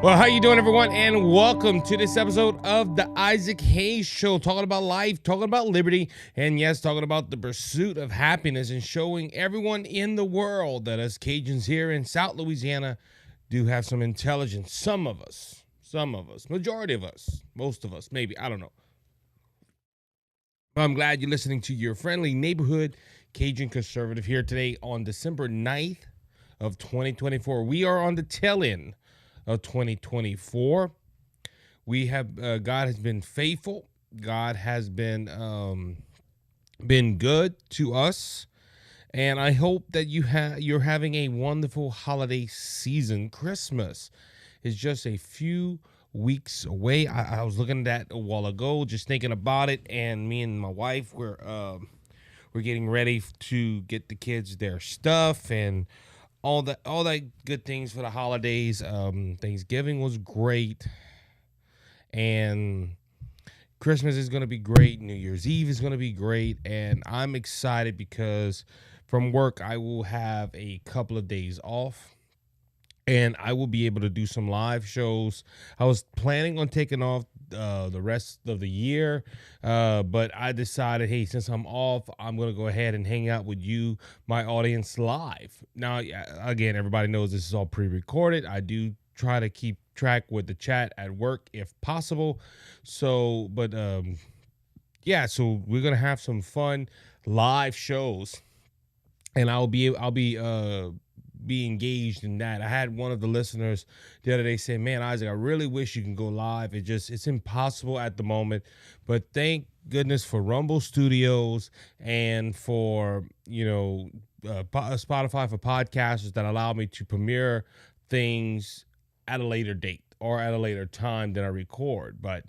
Well, how you doing, everyone? And welcome to this episode of the Isaac Hayes Show, talking about life, talking about liberty, and yes, talking about the pursuit of happiness and showing everyone in the world that us Cajuns here in South Louisiana do have some intelligence. Some of us, majority of us, most of us, maybe, I don't know. I'm glad you're listening to your friendly neighborhood Cajun conservative here today on December 9th of 2024. We are on the tail end of 2024. We have God has been faithful. God has been good to us, and I hope that you're having a wonderful holiday season. Christmas is just a few weeks away. I was looking at that a while ago, just thinking about it, and me and my wife we're getting ready to get the kids their stuff and all that good things for the holidays. Thanksgiving was great, and Christmas is going to be great. New Year's Eve is going to be great, and I'm excited because from work I will have a couple of days off, and I will be able to do some live shows. I was planning on taking off the rest of the year, but I decided, hey, since I'm off, I'm going to go ahead and hang out with you, my audience, live. Now, again, everybody knows this is all pre-recorded. I do try to keep track with the chat at work if possible. So, but yeah, so we're going to have some fun live shows, and I'll be engaged in that. I had one of the listeners the other day say, man, Isaac, I really wish you can go live. It's impossible at the moment, but thank goodness for Rumble Studios and for, Spotify for podcasters that allow me to premiere things at a later date or at a later time than I record. But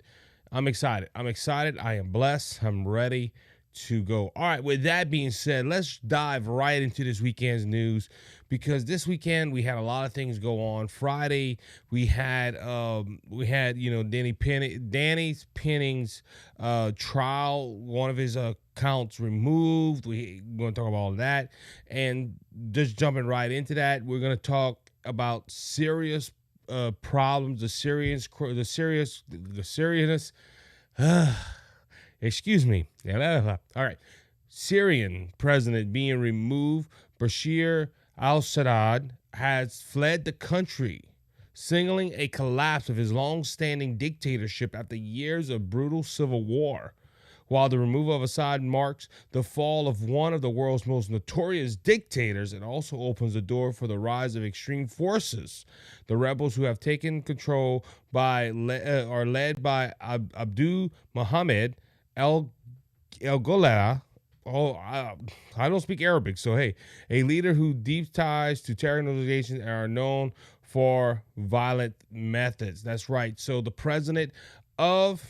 I'm excited. I am blessed. I'm ready to go. All right, with that being said, let's dive right into this weekend's news, because this weekend we had a lot of things go on. Friday we had Danny Penning's trial, one of his accounts removed. We're going to talk about all of that, and just jumping right into that, we're going to talk about serious problems, the seriousness. Excuse me. All right. Syrian president being removed. Bashar al-Assad has fled the country, signaling a collapse of his long-standing dictatorship after years of brutal civil war. While the removal of Assad marks the fall of one of the world's most notorious dictators, it also opens the door for the rise of extreme forces. The rebels who have taken control are led by Abu Mohammed, al-Golani. I don't speak Arabic, so hey, a leader who deep ties to terror organizations and are known for violent methods. That's right. So the president of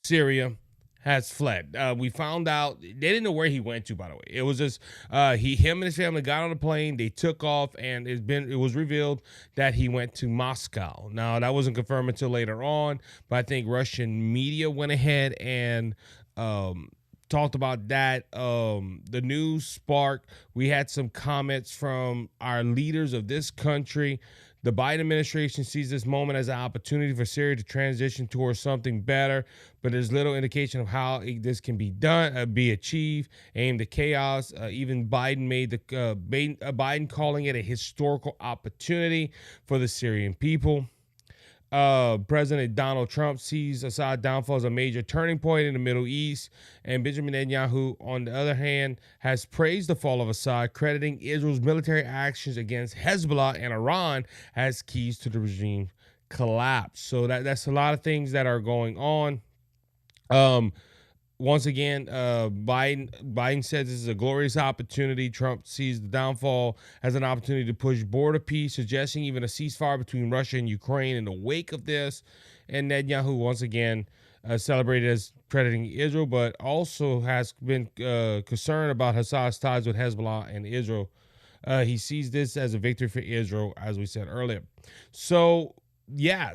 Syria has fled. We found out they didn't know where he went to, by the way. It was just him and his family got on a plane, they took off, and it was revealed that he went to Moscow. Now that wasn't confirmed until later on, but I think Russian media went ahead and talked about that. The news sparked. We had some comments from our leaders of this country. The Biden administration sees this moment as an opportunity for Syria to transition towards something better, but there's little indication of how this can be done, be achieved. Aimed at chaos. Even Biden made Biden calling it a historical opportunity for the Syrian people. President Donald Trump sees Assad downfall as a major turning point in the Middle East, and Benjamin Netanyahu, on the other hand, has praised the fall of Assad, crediting Israel's military actions against Hezbollah and Iran as keys to the regime collapse. So that's a lot of things that are going on. Once again, Biden says this is a glorious opportunity. Trump sees the downfall as an opportunity to push border peace, suggesting even a ceasefire between Russia and Ukraine in the wake of this. And Netanyahu, once again, celebrated as crediting Israel, but also has been concerned about Assad's ties with Hezbollah and Israel. He sees this as a victory for Israel, as we said earlier. So, yeah,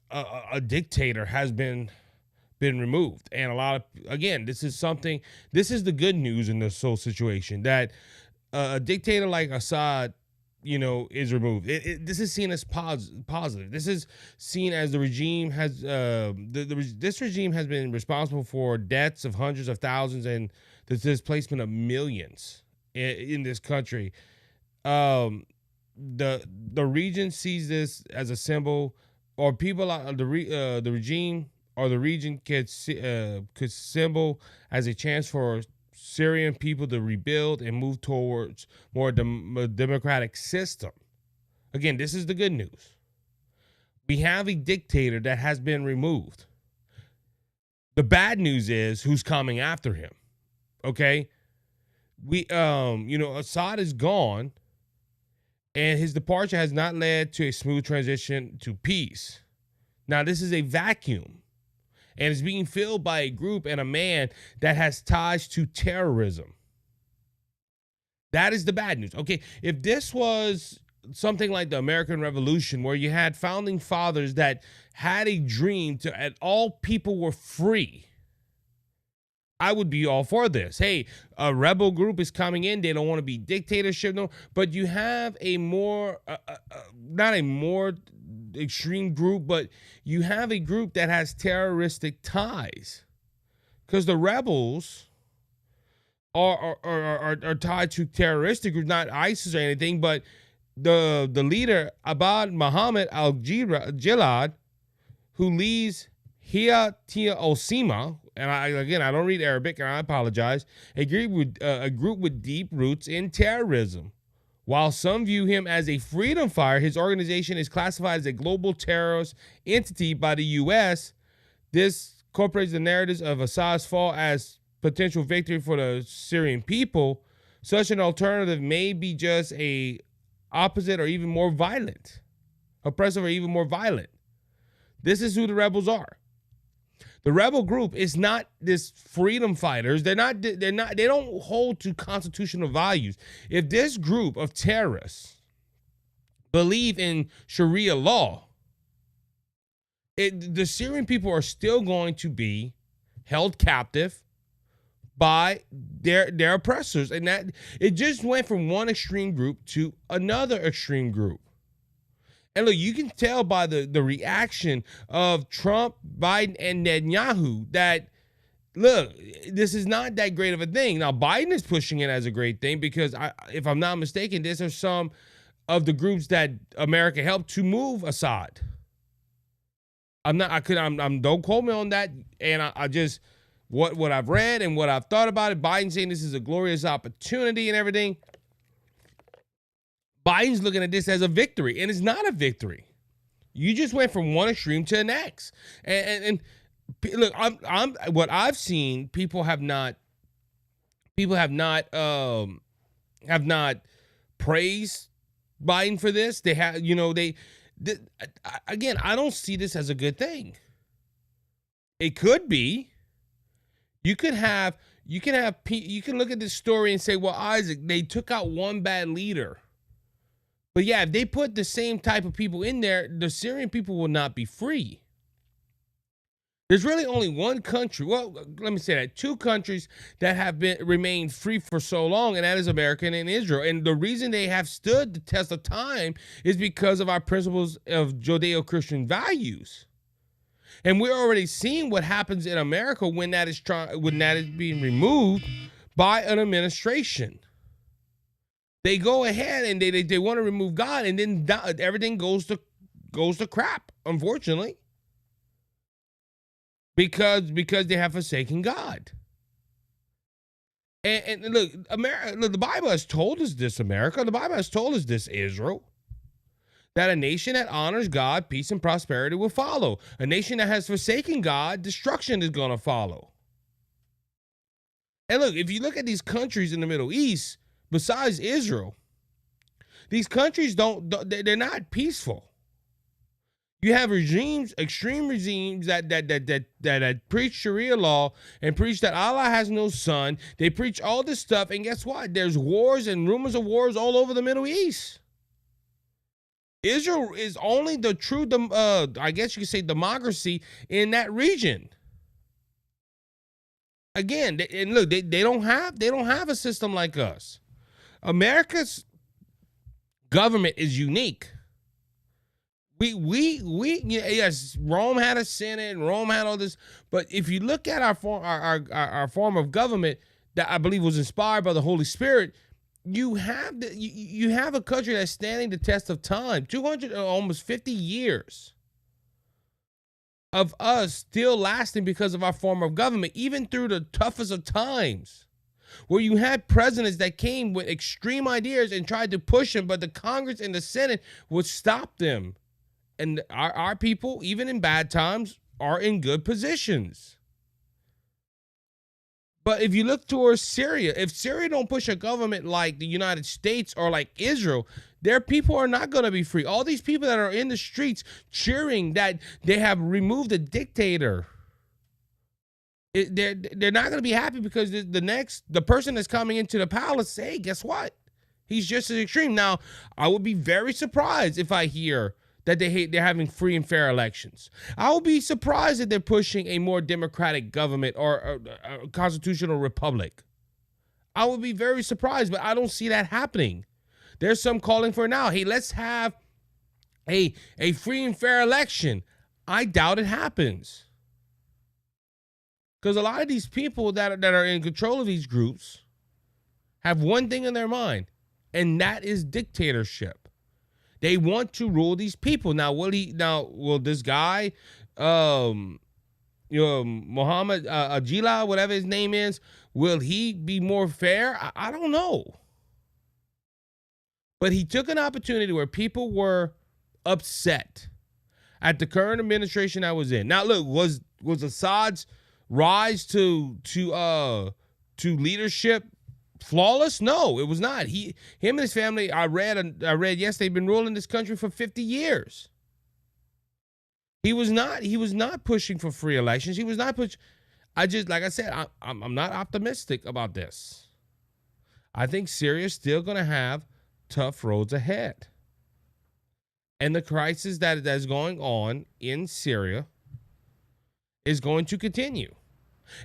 a dictator has been removed, and a lot of, again, this is the good news in this whole situation, that a dictator like Assad is removed. This is seen as positive. This is seen as the regime has this regime has been responsible for deaths of hundreds of thousands and the displacement of millions in this country. The region sees this as a symbol, or people the regime or the region could symbol as a chance for Syrian people to rebuild and move towards more democratic system. Again, this is the good news. We have a dictator that has been removed. The bad news is who's coming after him. Okay? Assad is gone, and his departure has not led to a smooth transition to peace. Now, this is a vacuum, and it's being filled by a group and a man that has ties to terrorism. That is the bad news. Okay, if this was something like the American Revolution, where you had founding fathers that had a dream and all people were free, I would be all for this. Hey, a rebel group is coming in. They don't want to be dictatorship, no. But you have a more, not a more extreme group, but you have a group that has terroristic ties, because the rebels are tied to terroristic groups, not ISIS or anything, but the leader Abu Mohammed al-Jilad, who leads Hiyatia Osima, and I don't read Arabic, and I apologize, a group with deep roots in terrorism. While some view him as a freedom fighter, his organization is classified as a global terrorist entity by the U.S. This incorporates the narratives of Assad's fall as potential victory for the Syrian people. Such an alternative may be just a opposite or even more violent, oppressive or even more violent. This is who the rebels are. The rebel group is not this freedom fighters. They don't hold to constitutional values. If this group of terrorists believe in Sharia law, the Syrian people are still going to be held captive by their oppressors. And that it just went from one extreme group to another extreme group. And look, you can tell by the reaction of Trump, Biden, and Netanyahu that, look, this is not that great of a thing. Now, Biden is pushing it as a great thing because, if I'm not mistaken, these are some of the groups that America helped to move Assad. Don't quote me on that. And I just, what I've read and what I've thought about it, Biden saying this is a glorious opportunity and everything. Biden's looking at this as a victory, and it's not a victory. You just went from one extreme to the next. And look, I'm what I've seen. People have not praised Biden for this. They have, again, I don't see this as a good thing. It could be. You can look at this story and say, well, Isaac, they took out one bad leader. But yeah, if they put the same type of people in there, the Syrian people will not be free. There's really only one country, well, let me say that, two countries that have remained free for so long, and that is America and Israel. And the reason they have stood the test of time is because of our principles of Judeo-Christian values. And we're already seeing what happens in America when that is being removed by an administration. They go ahead and they want to remove God, and then everything goes to crap, unfortunately, because they have forsaken God. And look, America. Look, the Bible has told us this, America. The Bible has told us this, Israel, that a nation that honors God, peace and prosperity will follow. A nation that has forsaken God, destruction is going to follow. And look, if you look at these countries in the Middle East, besides Israel, these countries they're not peaceful. You have extreme regimes that preach Sharia law and preach that Allah has no son. They preach all this stuff, and guess what? There's wars and rumors of wars all over the Middle East. Israel is only the true, I guess you could say, democracy in that region. Again, and look, they don't have a system like us. America's government is unique. Yes, Rome had a Senate, Rome had all this, but if you look at our form of government that I believe was inspired by the Holy Spirit, you have you have a country that's standing the test of time, 200 almost 50 years of us still lasting because of our form of government, even through the toughest of times, where you had presidents that came with extreme ideas and tried to push them, but the Congress and the Senate would stop them. And our people, even in bad times, are in good positions. But if you look towards Syria, if Syria don't push a government like the United States or like Israel, their people are not going to be free. All these people that are in the streets cheering that they have removed a dictator, they're not going to be happy because the person that's coming into the palace, hey, guess what? He's just as extreme. Now, I would be very surprised if I hear that they're having free and fair elections. I will be surprised that they're pushing a more democratic government or a constitutional republic. I would be very surprised, but I don't see that happening. There's some calling for now. Hey, let's have a free and fair election. I doubt it happens. Because a lot of these people that are in control of these groups have one thing in their mind, and that is dictatorship. They want to rule these people. Now, will this guy, Mohammed Agila, whatever his name is, will he be more fair? I don't know. But he took an opportunity where people were upset at the current administration that was in. Now, look, was Assad's rise to leadership flawless? No, it was not. Him and his family, I read yesterday, been ruling this country for 50 years. He was not pushing for free elections. He was not pushing. Like I said, I'm not optimistic about this. I think Syria's still going to have tough roads ahead. And the crisis that is going on in Syria is going to continue.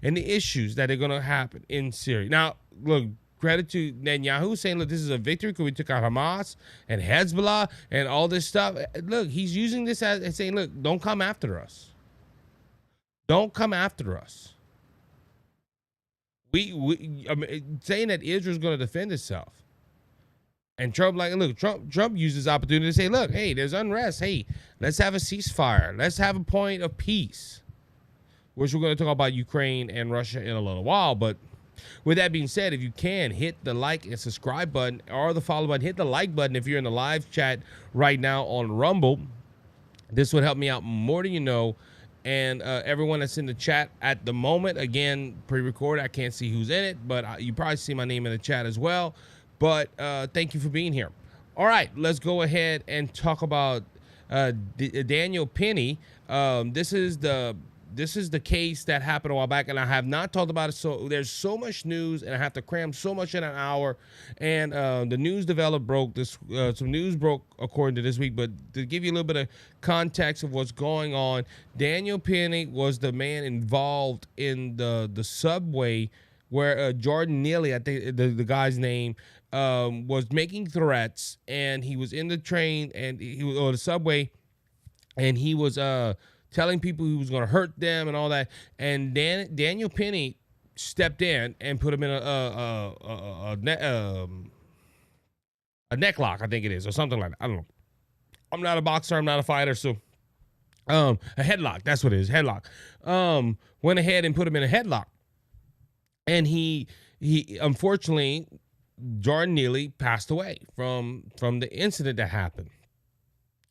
And the issues that are going to happen in Syria. Now, look, credit to Netanyahu saying, look, this is a victory because we took out Hamas and Hezbollah and all this stuff. Look, he's using this as saying, look, don't come after us. Don't come after us. Saying that Israel's going to defend itself. And Trump uses opportunity to say, look, hey, there's unrest. Hey, let's have a ceasefire. Let's have a point of peace. Which we're going to talk about Ukraine and Russia in a little while. But with that being said, if you can, hit the like and subscribe button or the follow button. Hit the like button if you're in the live chat right now on Rumble. This would help me out more than you know. And everyone that's in the chat at the moment, again, pre-recorded. I can't see who's in it, but you probably see my name in the chat as well. But thank you for being here. All right, let's go ahead and talk about Daniel Penny. This is the case that happened a while back, and I have not talked about it. So there's so much news, and I have to cram so much in an hour. And the news some news broke according to this week. But to give you a little bit of context of what's going on, Daniel Penny was the man involved in the subway where Jordan Neely, I think the guy's name, was making threats, and he was in the train and he was on the subway, and he was telling people he was going to hurt them and all that. And Daniel Penny stepped in and put him in a neck lock, I think it is, or something like that. I don't know. I'm not a boxer. I'm not a fighter. So a headlock. That's what it is. Headlock. Went ahead and put him in a headlock. And he unfortunately, Jordan Neely passed away from the incident that happened.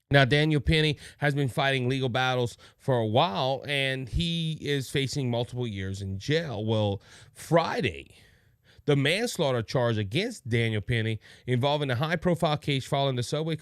Now, Daniel Penny has been fighting legal battles for a while, and he is facing multiple years in jail. Well, Friday, the manslaughter charge against Daniel Penny involving a high-profile case following the subway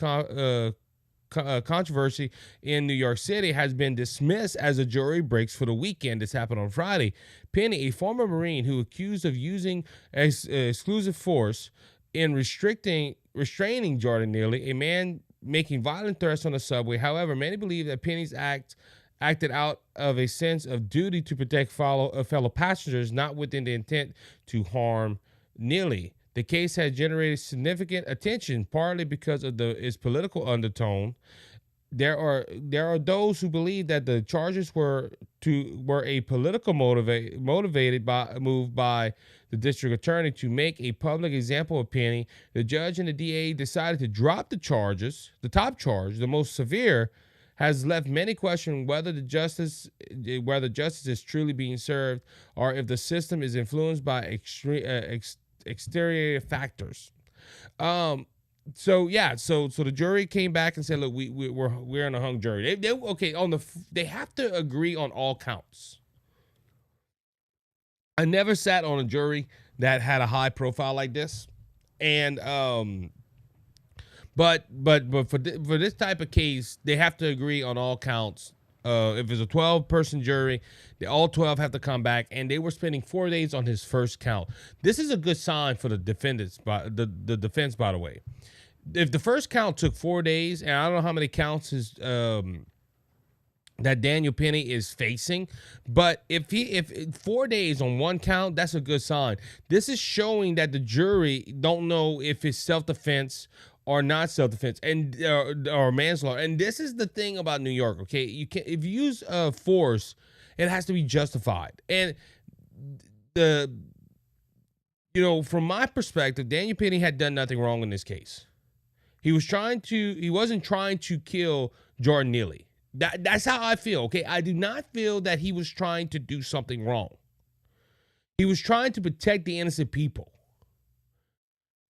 controversy in New York City has been dismissed as a jury breaks for the weekend. This happened on Friday. Penny, a former Marine who accused of using exclusive force in restraining Jordan Neely, a man making violent threats on the subway. However, many believe that Penny's acted out of a sense of duty to protect fellow passengers, not within the intent to harm Neely. The case has generated significant attention, partly because of its political undertone. There are those who believe that the charges were a political motivated by move by the district attorney to make a public example of Penny. The judge and the DA decided to drop the charges. The top charge, the most severe, has left many question whether justice is truly being served, or if the system is influenced by exterior factors. So the jury came back and said, look, we're in a hung jury. They have to agree on all counts. I never sat on a jury that had a high profile like this, and but for this type of case, they have to agree on all counts. If it's a 12-person jury, all 12 have to come back, and they were spending 4 days on his first count. This is a good sign for the defendants, the defense, by the way. If the first count took 4 days, and I don't know how many counts that Daniel Penny is facing, but if 4 days on one count, that's a good sign. This is showing that the jury don't know if it's self-defense or not self-defense and or manslaughter. And this is the thing about New York, okay? If you use force, it has to be justified. And from my perspective, Daniel Penny had done nothing wrong in this case. He wasn't trying to kill Jordan Neely. That's how I feel, okay? I do not feel that he was trying to do something wrong. He was trying to protect the innocent people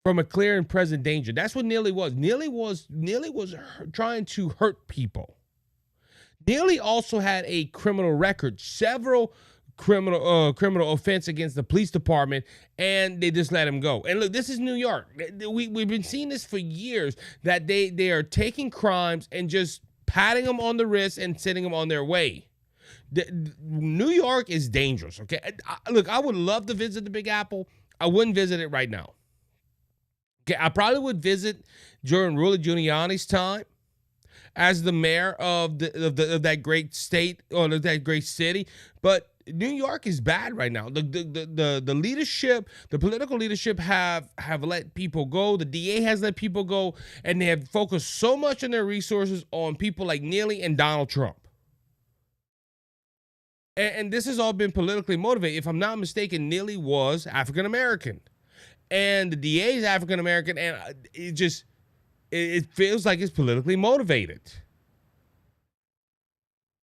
from a clear and present danger. That's what Neely was. Neely was trying to hurt people. Neely also had a criminal record, several criminal offense against the police department, and they just let him go. And look, this is New York. We've been seeing this for years, that they are taking crimes and just patting them on the wrist and sending them on their way. New York is dangerous, okay? Look, I would love to visit the Big Apple. I wouldn't visit it right now. Okay, I probably would visit during Rudy Giuliani's time as the mayor of that great state, or that great city. But New York is bad right now. The leadership, the political leadership have let people go. The DA has let people go, and they have focused so much on their resources on people like Neely and Donald Trump. And this has all been politically motivated. If I'm not mistaken, Neely was African American, and the DA is African American, and it feels like it's politically motivated.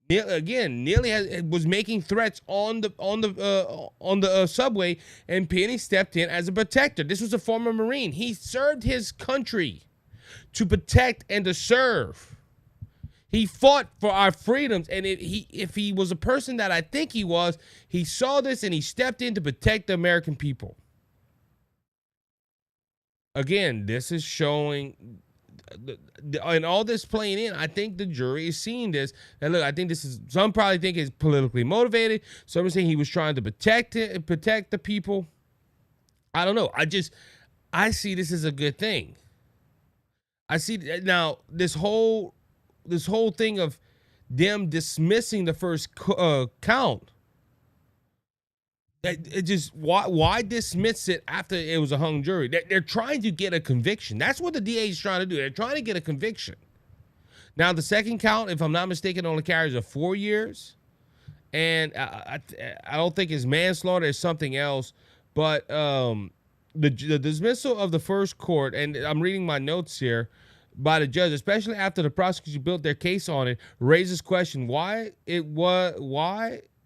Neely was making threats on the subway, and Penny stepped in as a protector. This was a former Marine. He served his country to protect and to serve. He fought for our freedoms, and if he was a person that I think he was, he saw this and he stepped in to protect the American people. Again, this is showing, and all this playing in, I think the jury is seeing this. And look, I think some probably think it's politically motivated. Some are saying he was trying to protect the people. I don't know. I see this as a good thing. I see now this whole thing of them dismissing the first count. It just, why dismiss it after it was a hung jury? They're trying to get a conviction. That's what the DA is trying to do. They're trying to get a conviction. Now, the second count, if I'm not mistaken, only carries 4 years. And I don't think it's manslaughter, it's something else. But the dismissal of the first court, and I'm reading my notes here, by the judge, especially after the prosecution built their case on it, raises question why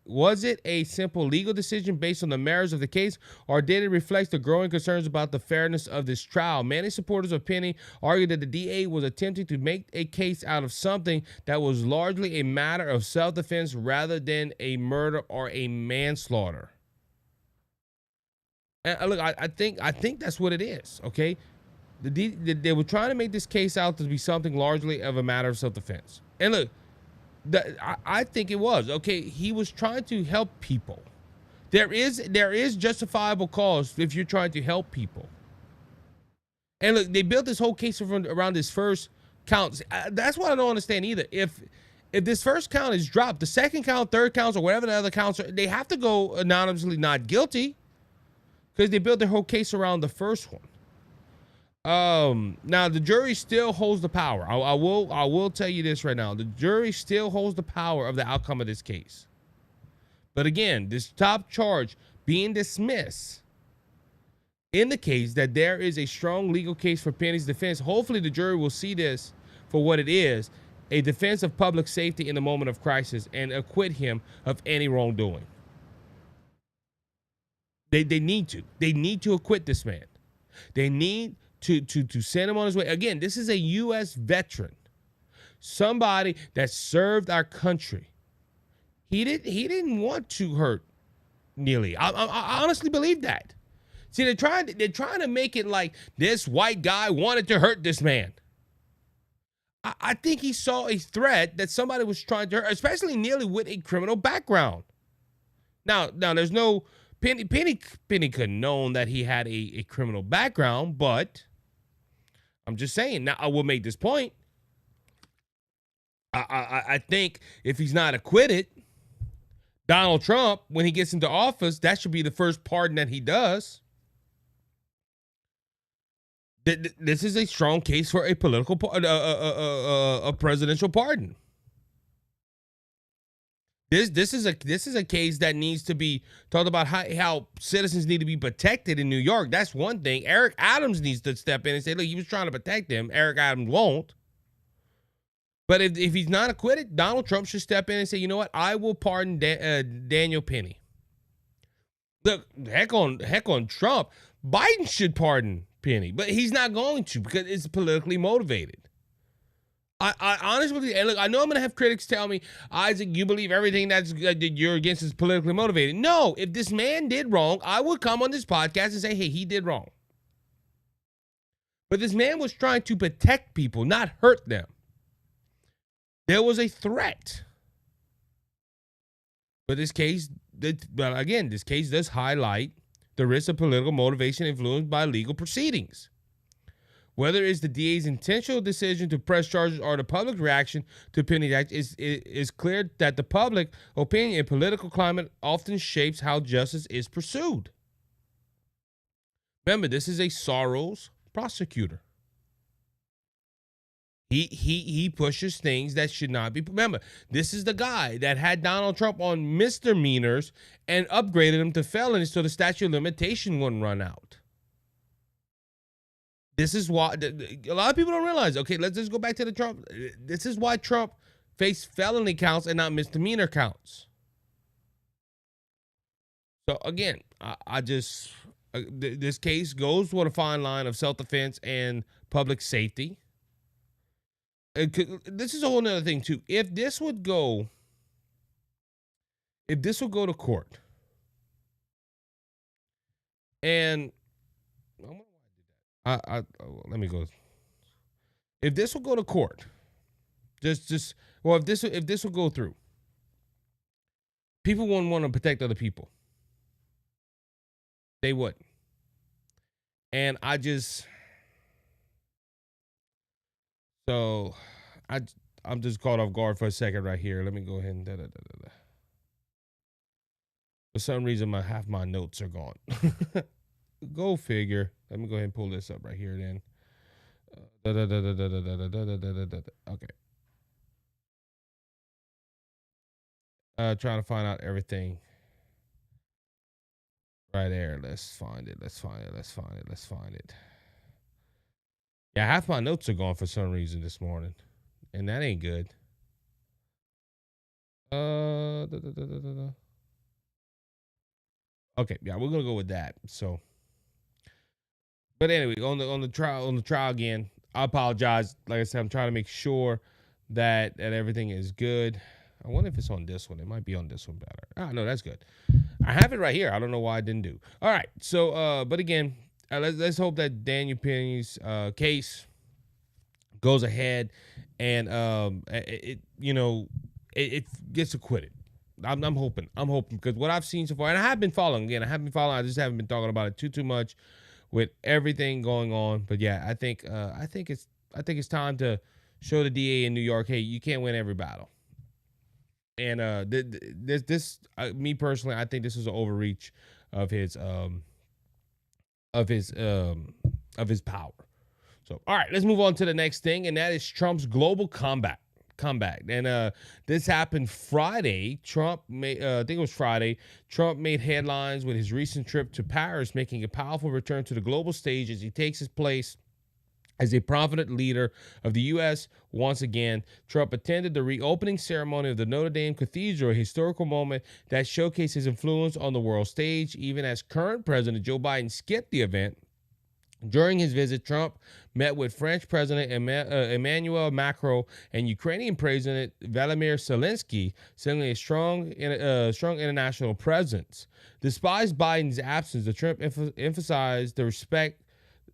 was it a simple legal decision based on the merits of the case, or did it reflect the growing concerns about the fairness of this trial? Many supporters of Penny argue that the DA was attempting to make a case out of something that was largely a matter of self-defense rather than a murder or a manslaughter. And look, I think that's what it is, okay? They were trying to make this case out to be something largely of a matter of self-defense. And look, I think it was, okay, he was trying to help people. There is justifiable cause if you're trying to help people. And look, they built this whole case around this first count. That's what I don't understand either. If this first count is dropped, the second count, third counts, or whatever the other counts are, they have to go anonymously not guilty. because they built their whole case around the first one. Now the jury still holds the power. I will tell you this right now. The jury still holds the power of the outcome of this case. But again, this top charge being dismissed indicates that there is a strong legal case for Penny's defense. Hopefully the jury will see this for what it is, a defense of public safety in the moment of crisis, and acquit him of any wrongdoing. They need to. They need to acquit this man. They need to send him on his way. Again, this is a U.S. veteran, somebody that served our country. He didn't want to hurt Neely. I honestly believe that. See, they're trying to make it like this white guy wanted to hurt this man. I think he saw a threat that somebody was trying to hurt, especially Neely with a criminal background. Now there's no Penny could have known that he had a criminal background, but I'm just saying. Now I will make this point. I think if he's not acquitted, Donald Trump, when he gets into office, that should be the first pardon that he does. This is a strong case for a political, a presidential pardon. This is a case that needs to be talked about how citizens need to be protected in New York. That's one thing. Eric Adams needs to step in and say, look, he was trying to protect them. Eric Adams won't. But if he's not acquitted, Donald Trump should step in and say, you know what, I will pardon Daniel Penny. Look, heck on Trump. Biden should pardon Penny, but he's not going to because it's politically motivated. I honestly, and look, I know I'm going to have critics tell me, Isaac, you believe everything that you're against is politically motivated. No, if this man did wrong, I would come on this podcast and say, hey, he did wrong. But this man was trying to protect people, not hurt them. There was a threat. But this case, again, this case does highlight the risk of political motivation influenced by legal proceedings. Whether it's the DA's intentional decision to press charges or the public reaction to Penny's act, is clear that the public opinion and political climate often shapes how justice is pursued. Remember, this is a Soros prosecutor. He pushes things that should not be. Remember, this is the guy that had Donald Trump on misdemeanors and upgraded him to felonies so the statute of limitation wouldn't run out. This is why a lot of people don't realize. Okay, let's just go back to the Trump. This is why Trump faced felony counts and not misdemeanor counts. So again, this case goes with a fine line of self-defense and public safety. This is a whole other thing too. If this would go to court, and let me go. If this will go to court, if this will go through, people wouldn't want to protect other people. They would. And I'm just caught off guard for a second right here. Let me go ahead and For some reason, half my notes are gone. Go figure. Let me go ahead and pull this up right here then. Okay. Trying to find out everything. Right there. Let's find it. Yeah, half my notes are gone for some reason this morning. And that ain't good. Okay, yeah, we're gonna go with that. So, but anyway, on the trial again, I apologize. Like I said, I'm trying to make sure that everything is good. I wonder if it's on this one. It might be on this one better. Ah, no, that's good. I have it right here. I don't know why I didn't do. All right, so but again, let's hope that Daniel Penny's case goes ahead and it gets acquitted. I'm hoping because what I've seen so far, and I have been following. Again, I just haven't been talking about it too much with everything going on. But yeah, I think it's time to show the DA in New York, hey, you can't win every battle. And me personally, I think this is an overreach of his of his power. So, all right, let's move on to the next thing, and that is Trump's global comeback. And this happened Friday. I think it was Friday. Trump made headlines with his recent trip to Paris, making a powerful return to the global stage as he takes his place as a prominent leader of the U.S. once again. Trump attended the reopening ceremony of the Notre Dame Cathedral, a historical moment that showcased his influence on the world stage, even as current President Joe Biden skipped the event. During his visit, Trump met with French President Emmanuel Macron and Ukrainian President Volodymyr Zelensky, signaling a strong international presence. Despite Biden's absence, the Trump emphasized the respect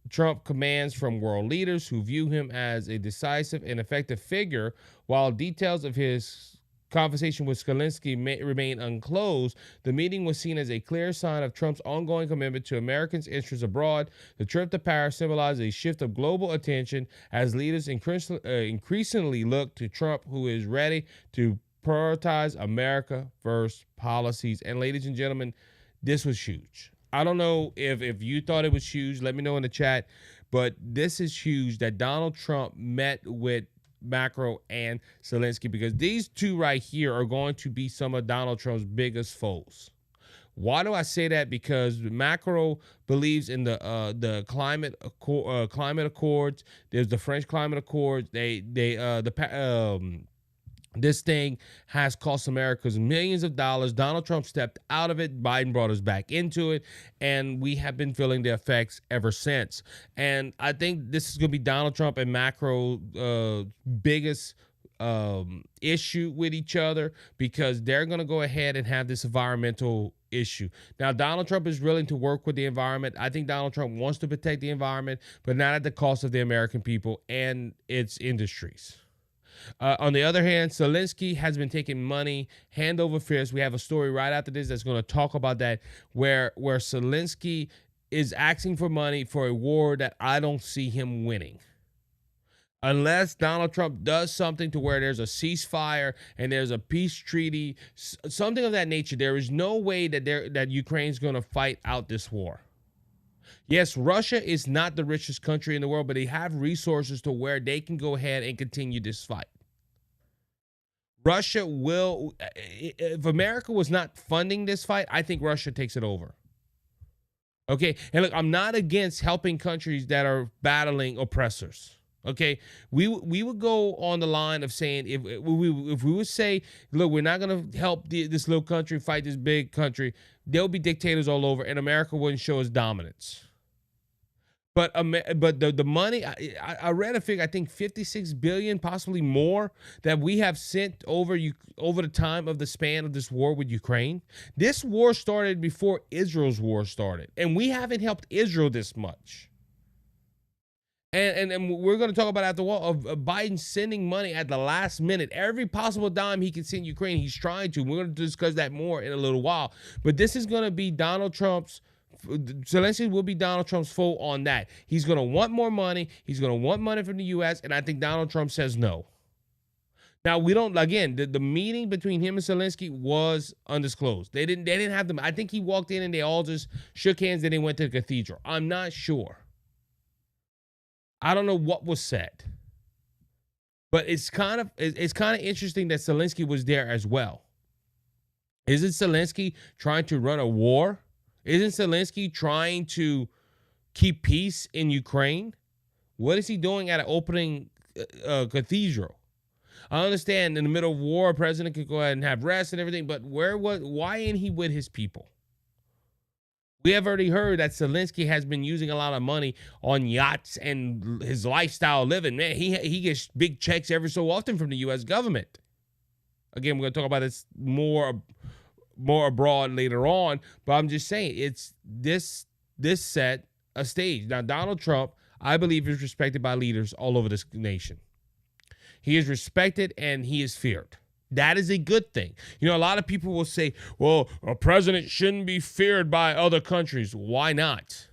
Trump commands from world leaders who view him as a decisive and effective figure. While details of his conversation with Zelensky remain unclosed, the meeting was seen as a clear sign of Trump's ongoing commitment to Americans' interests abroad. The trip to Paris symbolizes a shift of global attention as leaders increasingly look to Trump, who is ready to prioritize America first policies. And ladies and gentlemen, this was huge. I don't know if you thought it was huge. Let me know in the chat. But this is huge that Donald Trump met with Macron and Zelensky, because these two right here are going to be some of Donald Trump's biggest foes. Why do I say that? Because Macron believes in the climate accords. There's the French climate accords. This thing has cost Americans millions of dollars. Donald Trump stepped out of it. Biden brought us back into it. And we have been the effects ever since. And I think this is going to be Donald Trump and Macron's biggest issue with each other, because they're going to go ahead and have this environmental issue. Now, Donald Trump is willing to work with the environment. I think Donald Trump wants to protect the environment, but not at the cost of the American people and its industries. On the other hand, Zelensky has been taking money hand over fist. We have a story right after this that's going to talk about that, where Zelensky is asking for money for a war that I don't see him winning. Unless Donald Trump does something to where there's a ceasefire and there's a peace treaty, something of that nature, there is no way that Ukraine's going to fight out this war. Yes, Russia is not the richest country in the world, but they have resources to where they can go ahead and continue this fight. Russia will, if America was not funding this fight, I think Russia takes it over. Okay, and look, I'm not against helping countries that are battling oppressors. Okay, we would go on the line of saying, if we would say, look, we're not going to help this little country fight this big country, there'll be dictators all over, and America wouldn't show its dominance. But the money, I read a figure, I think 56 billion, possibly more, that we have sent over the time of the span of this war with Ukraine. This war started before Israel's war started, and we haven't helped Israel this much. And we're going to talk about after a while of Biden sending money at the last minute. Every possible dime he can send Ukraine, he's trying to. We're going to discuss that more in a little while. But this is going to be Zelensky will be Donald Trump's foe on that. He's going to want more money. He's going to want money from the U.S., and I think Donald Trump says no. Now, we don't, again, the meeting between him and Zelensky was undisclosed. They didn't have them. I think he walked in and they all just shook hands and they went to the cathedral. I'm not sure. I don't know what was said. But it's kind of interesting that Zelensky was there as well. Isn't Zelensky trying to run a war? Isn't Zelensky trying to keep peace in Ukraine? What is he doing at an opening cathedral? I understand in the middle of war, a president could go ahead and have rest and everything, but why ain't he with his people? We have already heard that Zelensky has been using a lot of money on yachts and his lifestyle living. Man, he gets big checks every so often from the U.S. government. Again, we're going to talk about this more abroad later on, but I'm just saying it's this set a stage. Now, Donald Trump, I believe, is respected by leaders all over this nation. He is respected and he is feared. That is a good thing. You know, a lot of people will say, well, a president shouldn't be feared by other countries. Why not?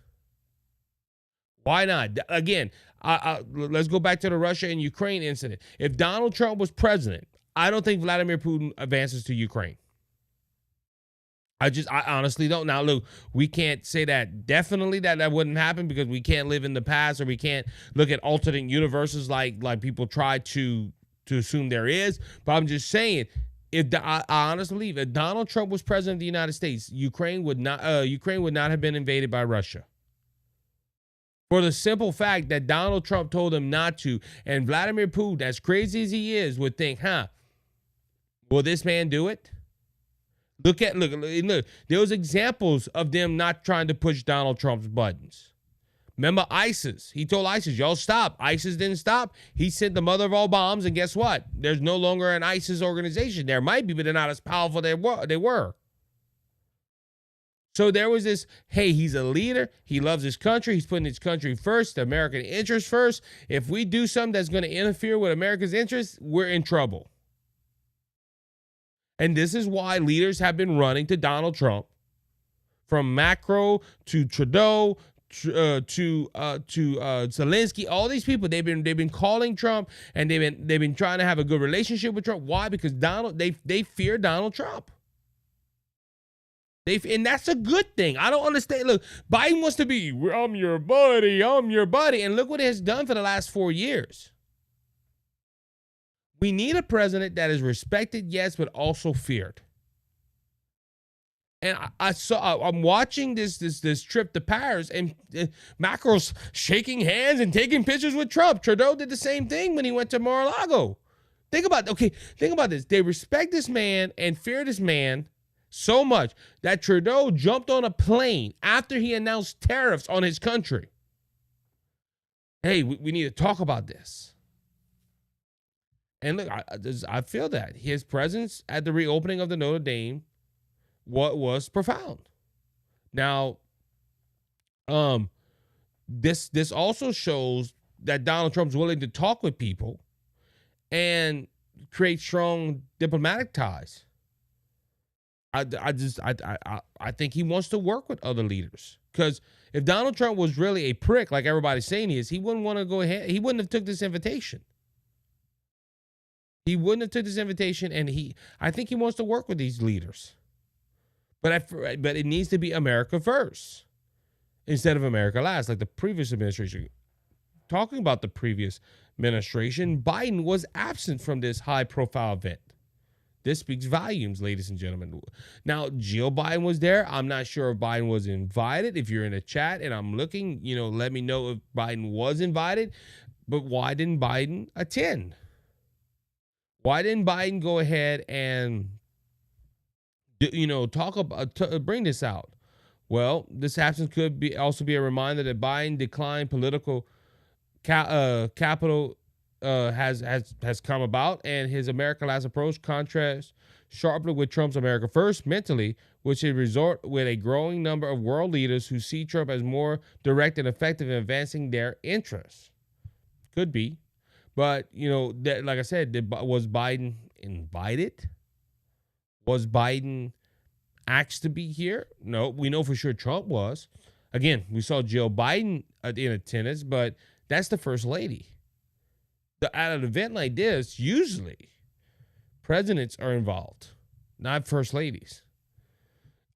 Why not? Again, let's go back to the Russia and Ukraine incident. If Donald Trump was president, I don't think Vladimir Putin advances to Ukraine. I honestly don't. Now, look, we can't say that definitely that wouldn't happen because we can't live in the past, or we can't look at alternate universes like people try to assume there is. But I'm just saying, I honestly believe if Donald Trump was president of the United States, Ukraine would not have been invaded by Russia. For the simple fact that Donald Trump told him not to, and Vladimir Putin, as crazy as he is, would think, will this man do it? Look. There was examples of them not trying to push Donald Trump's buttons. Remember ISIS? He told ISIS, y'all stop. ISIS didn't stop. He sent the mother of all bombs, and guess what? There's no longer an ISIS organization. There might be, but they're not as powerful they were. So there was this, hey, he's a leader. He loves his country. He's putting his country first, the American interest first. If we do something that's going to interfere with America's interests, we're in trouble. And this is why leaders have been running to Donald Trump, from Macron to Trudeau to Zelensky. All these people, they've been calling Trump, and they've been trying to have a good relationship with Trump. Why? Because they fear Donald Trump. And that's a good thing. I don't understand. Look, Biden wants to be, I'm your buddy. And look what it has done for the last 4 years. We need a president that is respected, yes, but also feared. And I'm watching this trip to Paris, and Macron's shaking hands and taking pictures with Trump. Trudeau did the same thing when he went to Mar-a-Lago. Think about this. They respect this man and fear this man so much that Trudeau jumped on a plane after he announced tariffs on his country. Hey, we need to talk about this. And look, I feel that his presence at the reopening of the Notre Dame was profound. Now, this also shows that Donald Trump's willing to talk with people and create strong diplomatic ties. I think he wants to work with other leaders, because if Donald Trump was really a prick, like everybody's saying he is, he wouldn't want to go ahead. He wouldn't have took this invitation. He wouldn't have took this invitation, and I think he wants to work with these leaders. But it needs to be America first instead of America last, like the previous administration. Talking about the previous administration, Biden was absent from this high-profile event. This speaks volumes, ladies and gentlemen. Now, Jill Biden was there. I'm not sure if Biden was invited. If you're in a chat and I'm looking, let me know if Biden was invited. But why didn't Biden attend? Why didn't Biden go ahead and, bring this out? Well, this absence could also be a reminder that Biden declined political capital has come about, and his America Last approach contrasts sharply with Trump's America First mentally, which is resort with a growing number of world leaders who see Trump as more direct and effective in advancing their interests. Could be, but that, like I said, was Biden invited? Was Biden asked to be here? No, we know for sure Trump was. Again, we saw Jill Biden in attendance, but that's the first lady. At an event like this, usually presidents are involved, not first ladies.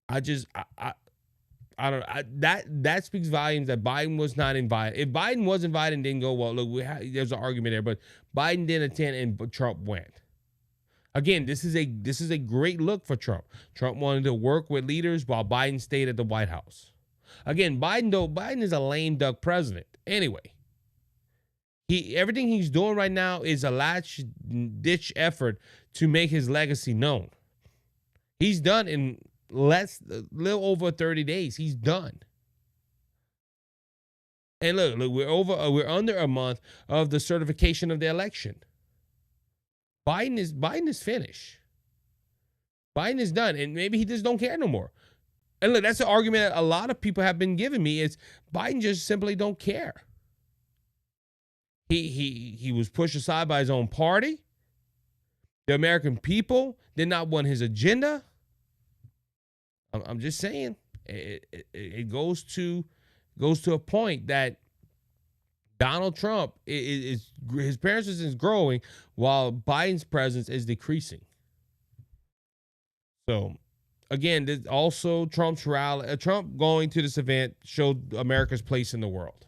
I don't. That speaks volumes that Biden was not invited. If Biden was invited and didn't go, well, look, there's an argument there. But Biden didn't attend, and Trump went. Again, this is a great look for Trump. Trump wanted to work with leaders while Biden stayed at the White House. Again, Biden is a lame duck president. Anyway. Everything he's doing right now is a last-ditch effort to make his legacy known. He's done in a little over 30 days. He's done. And look, we're under a month of the certification of the election. Biden is finished. Biden is done, and maybe he just don't care no more. And look, that's the argument that a lot of people have been giving me, is Biden just simply don't care. He was pushed aside by his own party. The American people did not want his agenda. I'm just saying, it goes to a point that Donald Trump his presence is growing while Biden's presence is decreasing. So again, this also Trump's rally, Trump going to this event showed America's place in the world.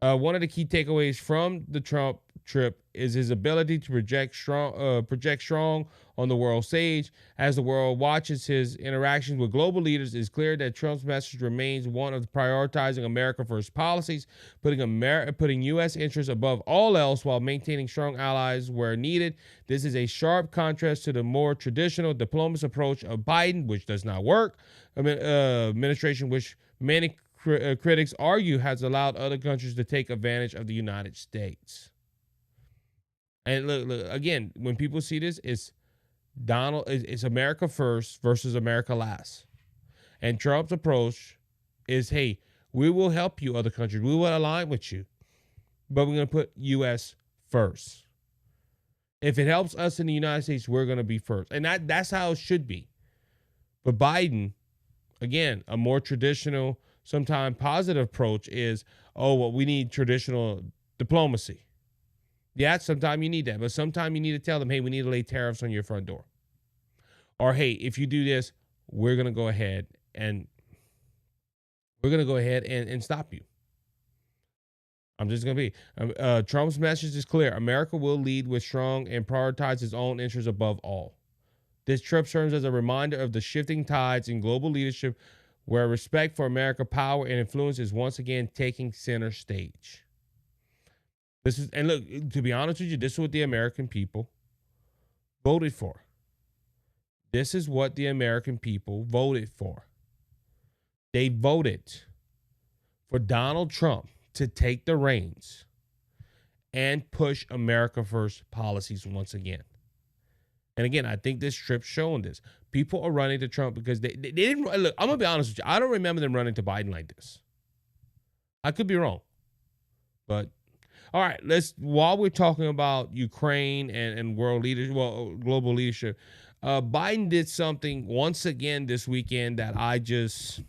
One of the key takeaways from the Trump trip is his ability to project strong on the world stage. As the world watches his interactions with global leaders, it's clear that Trump's message remains one of prioritizing America first policies, putting U.S. interests above all else while maintaining strong allies where needed. This is a sharp contrast to the more traditional diplomacy approach of Biden, which does not work. Administration, which many critics argue has allowed other countries to take advantage of the United States. And look again, when people see this, it's America first versus America last. And Trump's approach is, hey, we will help you, other countries. We will align with you, but we're going to put U.S. first. If it helps us in the United States, we're going to be first. And that's how it should be. But Biden, again, a more traditional, sometimes positive approach is, oh, well, we need traditional diplomacy. Yeah, sometimes you need that, but sometimes you need to tell them, hey, we need to lay tariffs on your front door. Or, hey, if you do this, we're going to go ahead and stop you. I'm just going to be. Trump's message is clear. America will lead with strong and prioritize its own interests above all. This trip serves as a reminder of the shifting tides in global leadership where respect for American power and influence is once again taking center stage. And look, to be honest with you, this is what the American people voted for. This is what the American people voted for. They voted for Donald Trump to take the reins and push America first policies once again. And again, I think this trip's showing this. People are running to Trump because they didn't. Look, I'm going to be honest with you. I don't remember them running to Biden like this. I could be wrong. But, all right, while we're talking about Ukraine and world leadership, global leadership, Biden did something once again this weekend that I just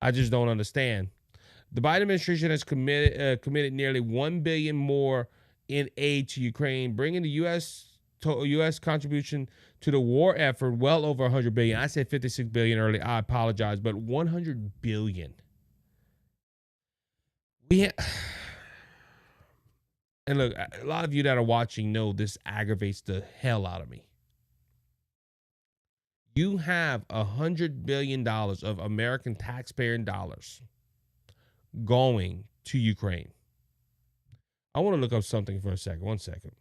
don't understand. The Biden administration has committed nearly $1 billion more in aid to Ukraine, bringing the U.S. contribution to the war effort well over $100 billion. I said $56 billion earlier. I apologize, but $100 billion. And look, a lot of you that are watching know this aggravates the hell out of me. You have $100 billion of American taxpayer dollars going to Ukraine. I want to look up something for a second. 1 second.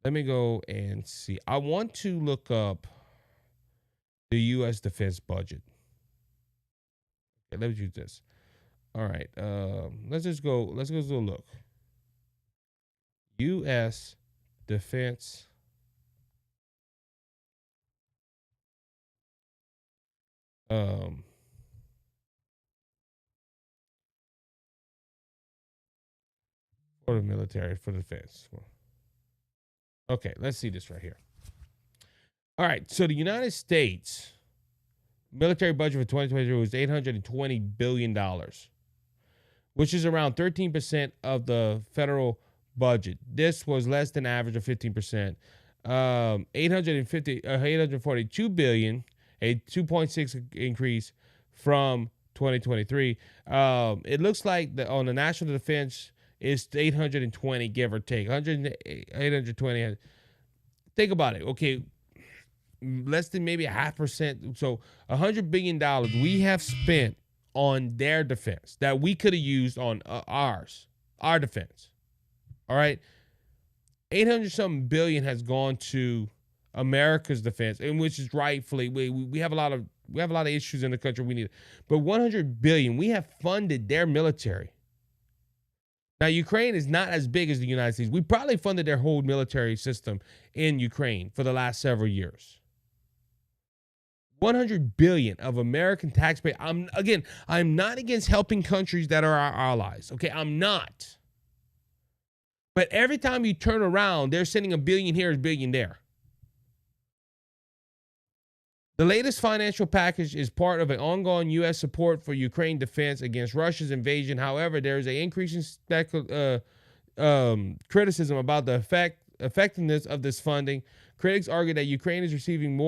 Let me go and see. I want to look up the U.S. defense budget. Okay, let's use this. All right. Let's go look. U.S. defense for the military, for defense. Okay, let's see this right here. All right, so the United States military budget for 2023 was $820 billion, which is around 13% of the federal budget. This was less than average of 15%. $842 billion, a 2.6 increase from 2023. It looks like on the national defense is 820, give or take. 820. Think about it. Okay, less than maybe 0.5%. So $100 billion we have spent on their defense that we could have used on our defense. All right, 800-something billion has gone to America's defense, and which is rightfully we have a lot of issues in the country we need. But $100 billion we have funded their military. Now, Ukraine is not as big as the United States. We probably funded their whole military system in Ukraine for the last several years. $100 billion of American taxpayer. I'm not against helping countries that are our allies. Okay, I'm not. But every time you turn around, they're sending $1 billion here, $1 billion there. The latest financial package is part of an ongoing U.S. support for Ukraine defense against Russia's invasion. However, there is an increasing criticism about the effectiveness of this funding. Critics argue that Ukraine is receiving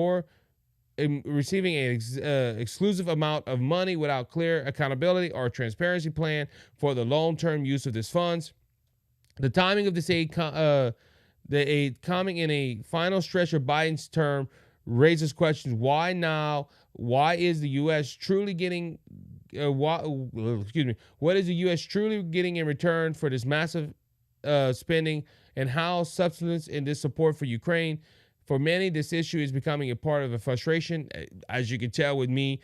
an exclusive amount of money without clear accountability or transparency plan for the long-term use of these funds. The timing of this aid, the aid coming in a final stretch of Biden's term, raises questions. Why now? Why is the U.S. truly getting? What is the U.S. truly getting in return for this massive spending, and how substance in this support for Ukraine? For many, this issue is becoming a part of a frustration, as you can tell with me,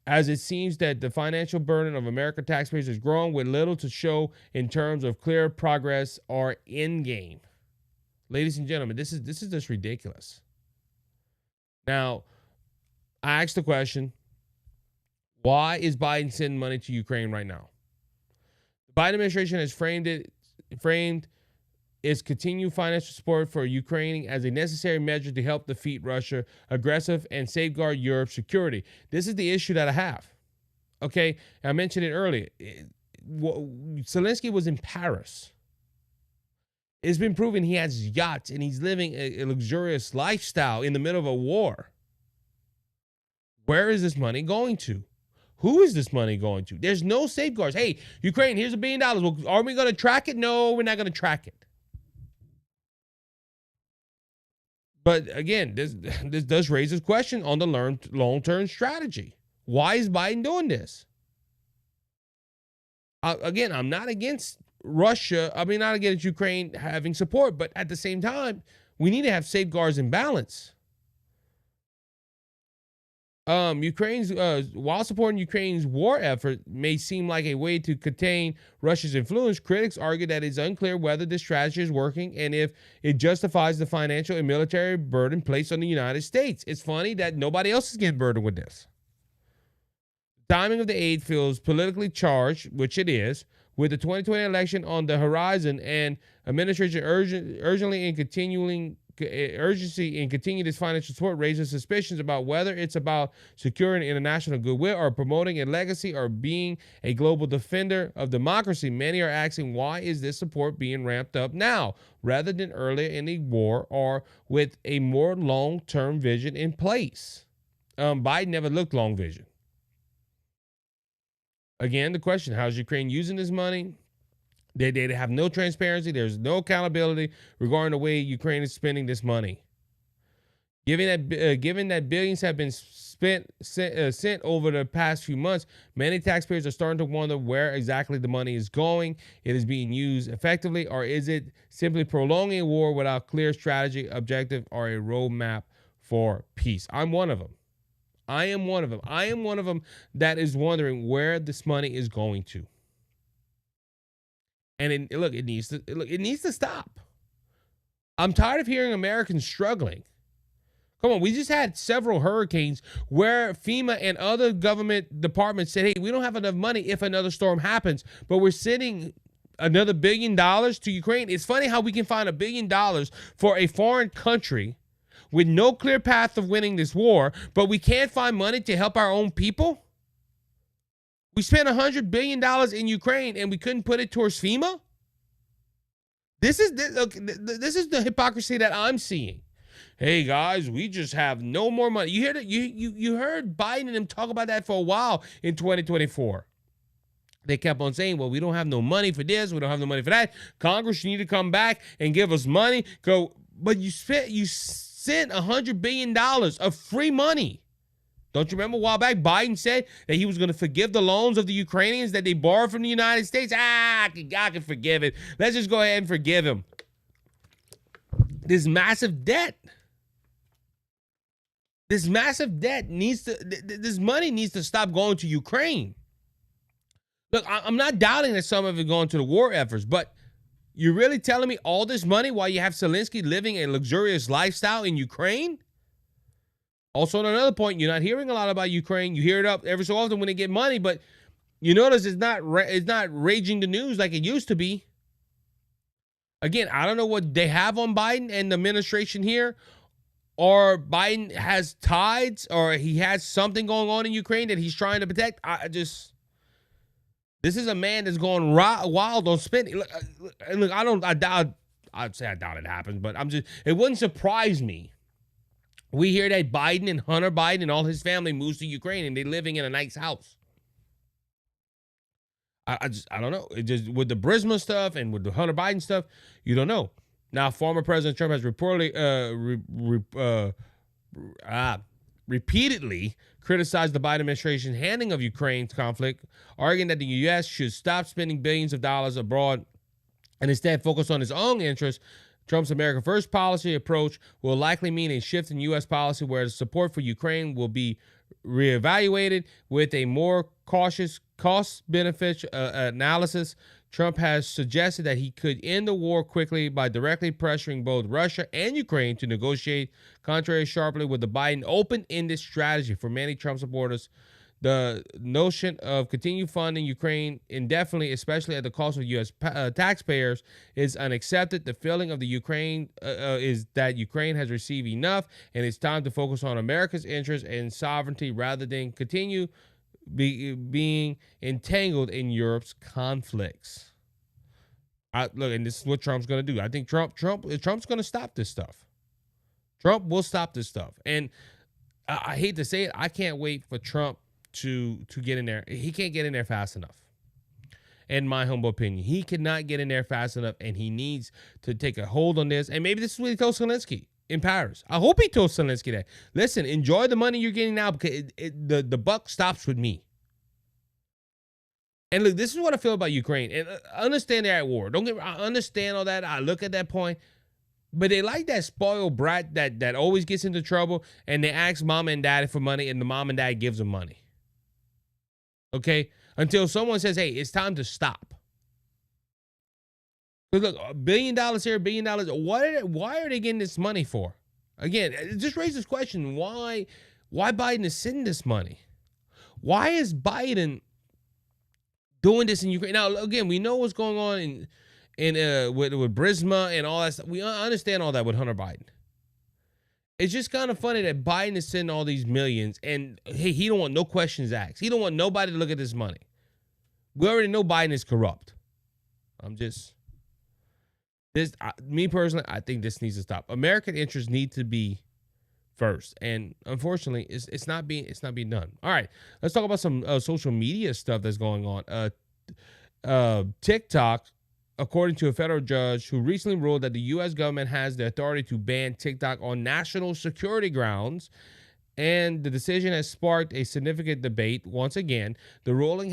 as it seems that the financial burden of American taxpayers is growing with little to show in terms of clear progress or end game. Ladies and gentlemen, this is just ridiculous. Now, I asked the question, why is Biden sending money to Ukraine right now? The Biden administration has framed its continued financial support for Ukraine as a necessary measure to help defeat Russia aggressive and safeguard Europe's security. This is the issue that I have. Okay, I mentioned it earlier. Zelensky was in Paris. It's been proven he has yachts and he's living a luxurious lifestyle in the middle of a war. Where is this money going to? Who is this money going to? There's no safeguards. Hey, Ukraine, here's $1 billion. Well, are we going to track it? No, we're not going to track it. But again, this does raise a question on the long-term strategy. Why is Biden doing this? Again, I'm not against Russia. I mean, not against Ukraine having support, but at the same time, we need to have safeguards and balance. While supporting Ukraine's war effort may seem like a way to contain Russia's influence, critics argue that it's unclear whether this strategy is working and if it justifies the financial and military burden placed on the United States. It's funny that nobody else is getting burdened with this. The timing of the aid feels politically charged, which it is, with the 2020 election on the horizon and administration urgency in continuing this financial support raises suspicions about whether it's about securing international goodwill or promoting a legacy or being a global defender of democracy. Many are asking, why is this support being ramped up now rather than earlier in the war or with a more long-term vision in place? Biden never looked long vision. Again, the question, how's Ukraine using this money? They have no transparency. There's no accountability regarding the way Ukraine is spending this money. Given that billions have been sent over the past few months, many taxpayers are starting to wonder where exactly the money is going. It is being used effectively, or is it simply prolonging a war without clear strategy, objective, or a roadmap for peace? I'm one of them. I am one of them that is wondering where this money is going to. And it needs to stop. I'm tired of hearing Americans struggling. Come on, we just had several hurricanes where FEMA and other government departments said, hey, we don't have enough money if another storm happens, but we're sending another $1 billion to Ukraine. It's funny how we can find $1 billion for a foreign country with no clear path of winning this war, but we can't find money to help our own people. We spent $100 billion in Ukraine and we couldn't put it towards FEMA. This is the hypocrisy that I'm seeing. Hey guys, we just have no more money. You heard Biden and them talk about that for a while in 2024. They kept on saying, well, we don't have no money for this, we don't have no money for that. Congress, you need to come back and give us money. But you sent $100 billion of free money. Don't you remember a while back, Biden said that he was going to forgive the loans of the Ukrainians that they borrowed from the United States? I can forgive it. Let's just go ahead and forgive him. This massive debt this money needs to stop going to Ukraine. Look, I'm not doubting that some of it going to the war efforts, but you're really telling me all this money while you have Zelensky living a luxurious lifestyle in Ukraine? Also, on another point, you're not hearing a lot about Ukraine. You hear it up every so often when they get money, but you notice it's not raging the news like it used to be. Again, I don't know what they have on Biden and the administration here, or Biden has ties, or he has something going on in Ukraine that he's trying to protect. This is a man that's going wild on spending. Look, I'd say I doubt it happens, but it wouldn't surprise me We hear that Biden and Hunter Biden and all his family moves to Ukraine and they're living in a nice house. I don't know. It just with the Burisma stuff and with the Hunter Biden stuff, you don't know. Now, former President Trump has reportedly repeatedly criticized the Biden administration's handling of Ukraine's conflict, arguing that the U.S. should stop spending billions of dollars abroad and instead focus on its own interests. Trump's America First policy approach will likely mean a shift in U.S. policy where the support for Ukraine will be reevaluated with a more cautious cost-benefit analysis. Trump has suggested that he could end the war quickly by directly pressuring both Russia and Ukraine to negotiate, contrary sharply with the Biden open-ended strategy. For many Trump supporters, the notion of continued funding Ukraine indefinitely, especially at the cost of U.S. taxpayers, is unaccepted. The feeling of the Ukraine is that Ukraine has received enough, and it's time to focus on America's interests and sovereignty rather than continue being entangled in Europe's conflicts. Look, and this is what Trump's going to do. I think Trump's going to stop this stuff. Trump will stop this stuff, and I hate to say it, I can't wait for Trump to get in there. He can't get in there fast enough. In my humble opinion, he cannot get in there fast enough, and he needs to take a hold on this. And maybe this is what he told Zelensky in Paris. I hope he told Zelensky that. Listen, enjoy the money you're getting now because the buck stops with me. And look, this is what I feel about Ukraine. And I understand they're at war. I understand all that. I look at that point. But they like that spoiled brat that always gets into trouble, and they ask mom and daddy for money, and the mom and dad gives them money. Okay? Until someone says, hey, it's time to stop. Look, $1 billion here, $1 billion. Why are they getting this money for? Again, it just raises this question. Why Biden is sending this money? Why is Biden doing this in Ukraine? Now, again, we know what's going on with Burisma and all that stuff. We understand all that with Hunter Biden. It's just kind of funny that Biden is sending all these millions, and hey, he don't want no questions asked. He don't want nobody to look at this money. We already know Biden is corrupt. Me personally, I think this needs to stop. American interests need to be first, and unfortunately, it's not being done. All right, let's talk about some social media stuff that's going on. TikTok, according to a federal judge who recently ruled that the U.S. government has the authority to ban TikTok on national security grounds, and the decision has sparked a significant debate. Once again, the ruling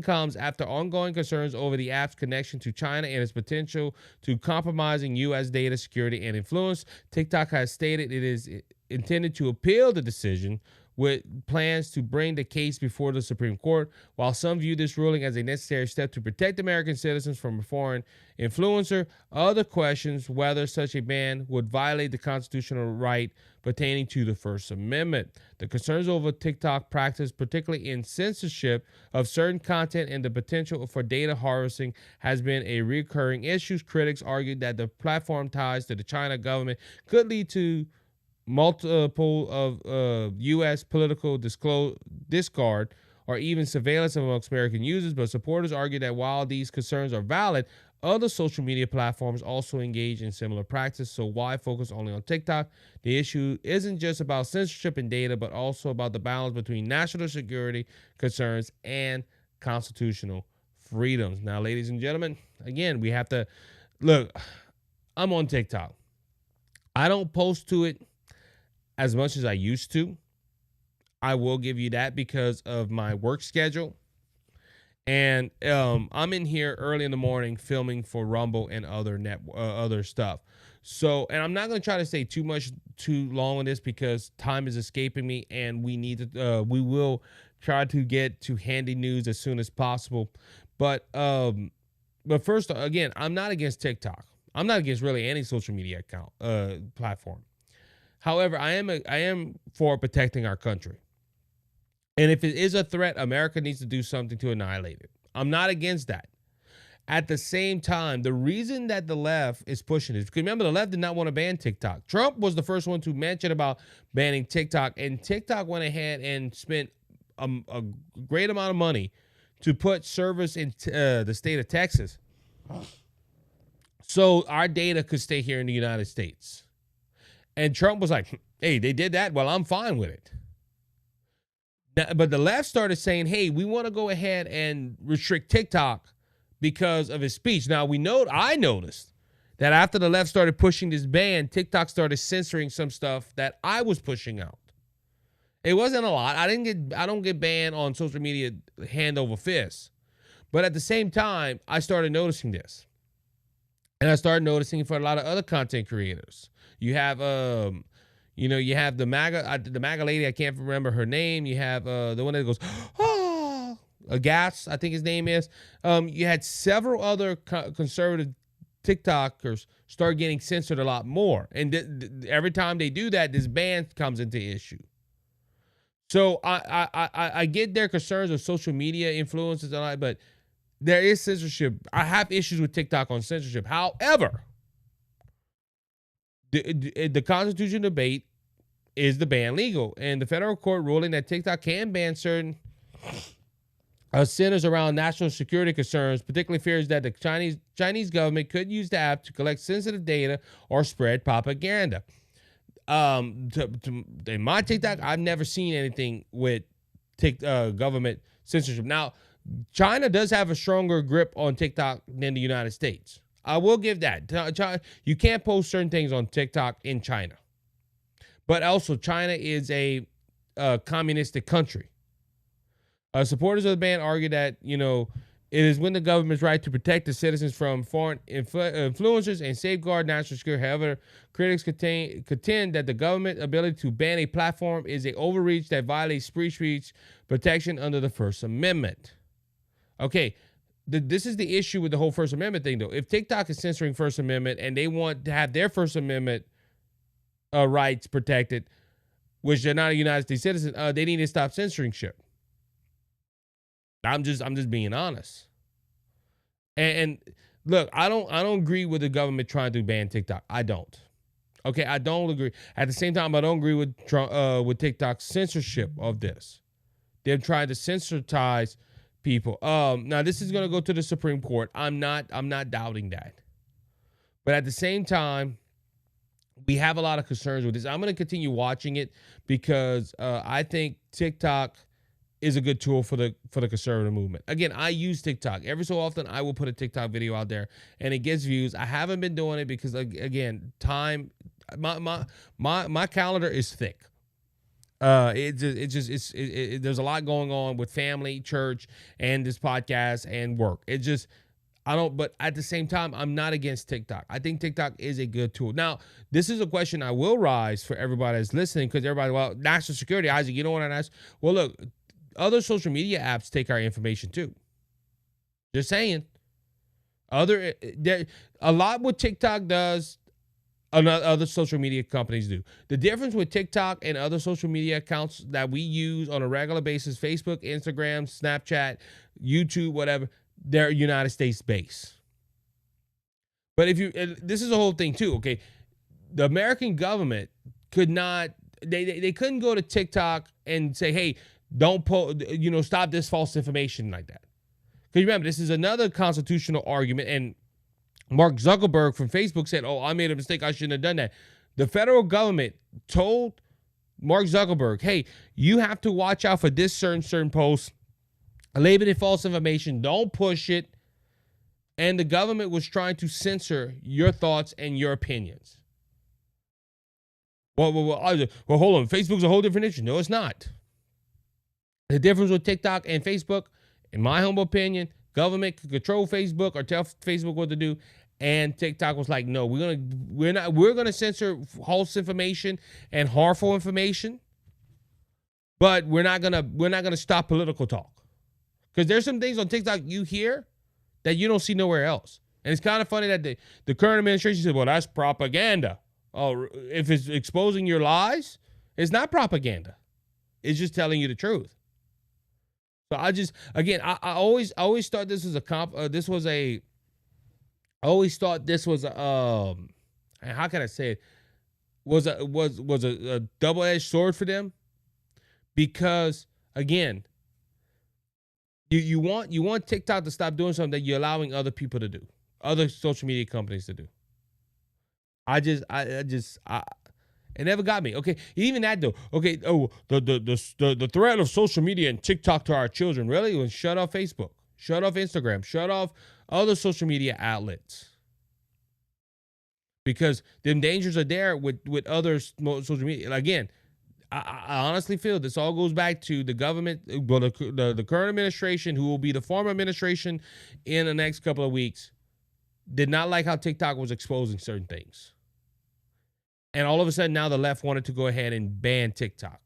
comes after ongoing concerns over the app's connection to China and its potential to compromising U.S. data security and influence. TikTok has stated it is intended to appeal the decision, with plans to bring the case before the Supreme Court. While some view this ruling as a necessary step to protect American citizens from a foreign influencer, other questions whether such a ban would violate the constitutional right pertaining to the First Amendment. The concerns over TikTok practice, particularly in censorship of certain content and the potential for data harvesting, has been a recurring issue. Critics argued that the platform ties to the China government could lead to multiple of U.S. political discard or even surveillance amongst American users, but supporters argue that while these concerns are valid, other social media platforms also engage in similar practice. So why focus only on TikTok? The issue isn't just about censorship and data, but also about the balance between national security concerns and constitutional freedoms. Now, ladies and gentlemen, again, we have to look. I'm on TikTok. I don't post to it as much as I used to. I will give you that because of my work schedule. And I'm in here early in the morning filming for Rumble and other stuff. So, and I'm not going to try to stay too long on this because time is escaping me, and we will try to get to handy news as soon as possible. But first, again, I'm not against TikTok. I'm not against really any social media account platform. However, I am for protecting our country. And if it is a threat, America needs to do something to annihilate it. I'm not against that. At the same time, the reason that the left is pushing this, because remember, the left did not want to ban TikTok. Trump was the first one to mention about banning TikTok, and TikTok went ahead and spent a great amount of money to put servers in the state of Texas so our data could stay here in the United States. And Trump was like, hey, they did that. Well, I'm fine with it. But the left started saying, hey, we want to go ahead and restrict TikTok because of his speech. Now, I noticed that after the left started pushing this ban, TikTok started censoring some stuff that I was pushing out. It wasn't a lot. I don't get banned on social media hand over fist. But at the same time, I started noticing this. And I started noticing it for a lot of other content creators. You have you have the MAGA lady, I can't remember her name. You have the one that goes, oh, Gas, I think his name is. You had several other conservative TikTokers start getting censored a lot more. And every time they do that, this ban comes into issue. So I get their concerns of social media influences and all that, but there is censorship. I have issues with TikTok on censorship. However, the constitutional debate is the ban legal, and the federal court ruling that TikTok can ban certain centers around national security concerns, particularly fears that the Chinese government could use the app to collect sensitive data or spread propaganda. In my TikTok, I've never seen anything with government censorship. Now, China does have a stronger grip on TikTok than the United States. I will give that. You can't post certain things on TikTok in China. But also, China is a communistic country. Supporters of the ban argue that, it is when the government's right to protect the citizens from foreign influencers and safeguard national security. However, critics contend that the government's ability to ban a platform is an overreach that violates free speech protection under the First Amendment. Okay, this is the issue with the whole First Amendment thing, though. If TikTok is censoring First Amendment and they want to have their First Amendment rights protected, which they're not a United States citizen, they need to stop censoring shit. I'm just being honest. And look, I don't agree with the government trying to ban TikTok. I don't. Okay, I don't agree. At the same time, I don't agree with TikTok's censorship of this. They're trying to censorize people. Now this is going to go to the Supreme Court. I'm not doubting that. But at the same time, we have a lot of concerns with this. I'm going to continue watching it because I think TikTok is a good tool for the conservative movement. Again, I use TikTok. Every so often, I will put a TikTok video out there, and it gets views. I haven't been doing it because, again, time. My calendar is thick. There's a lot going on with family, church, and this podcast and work. But at the same time, I'm not against TikTok. I think TikTok is a good tool. Now, this is a question I will rise for everybody that's listening because everybody, well, national security, Isaac, you know what I ask? Well, look, other social media apps take our information too. Just saying. A lot what TikTok does, other social media companies do. The difference with TikTok and other social media accounts that we use on a regular basis, Facebook, Instagram, Snapchat, YouTube, whatever, they're United States based. But this is the whole thing too, okay? The American government could not, they couldn't go to TikTok and say, hey, don't stop this false information like that. Because remember, this is another constitutional argument, and Mark Zuckerberg from Facebook said, oh, I made a mistake, I shouldn't have done that. The federal government told Mark Zuckerberg, hey, you have to watch out for this certain post, labeled it false information, don't push it. And the government was trying to censor your thoughts and your opinions. Well, hold on, Facebook's a whole different issue. No, it's not. The difference with TikTok and Facebook, in my humble opinion, government could control Facebook or tell Facebook what to do, and TikTok was like, no, we're gonna censor false information and harmful information, but we're not gonna stop political talk. Because there's some things on TikTok you hear that you don't see nowhere else. And it's kind of funny that the current administration said, well, that's propaganda. Oh, if it's exposing your lies, it's not propaganda. It's just telling you the truth. So I always thought this was how can I say it? Was a double-edged sword for them, because again, you want TikTok to stop doing something that you're allowing other people to do, other social media companies to do. It never got me. Okay, even that though. Okay, the threat of social media and TikTok to our children. Really? Well, shut off Facebook. Shut off Instagram. Shut off other social media outlets. Because them dangers are there with other social media. And again, I honestly feel this all goes back to the government, well, the current administration, who will be the former administration in the next couple of weeks, did not like how TikTok was exposing certain things. And all of a sudden now the left wanted to go ahead and ban TikTok.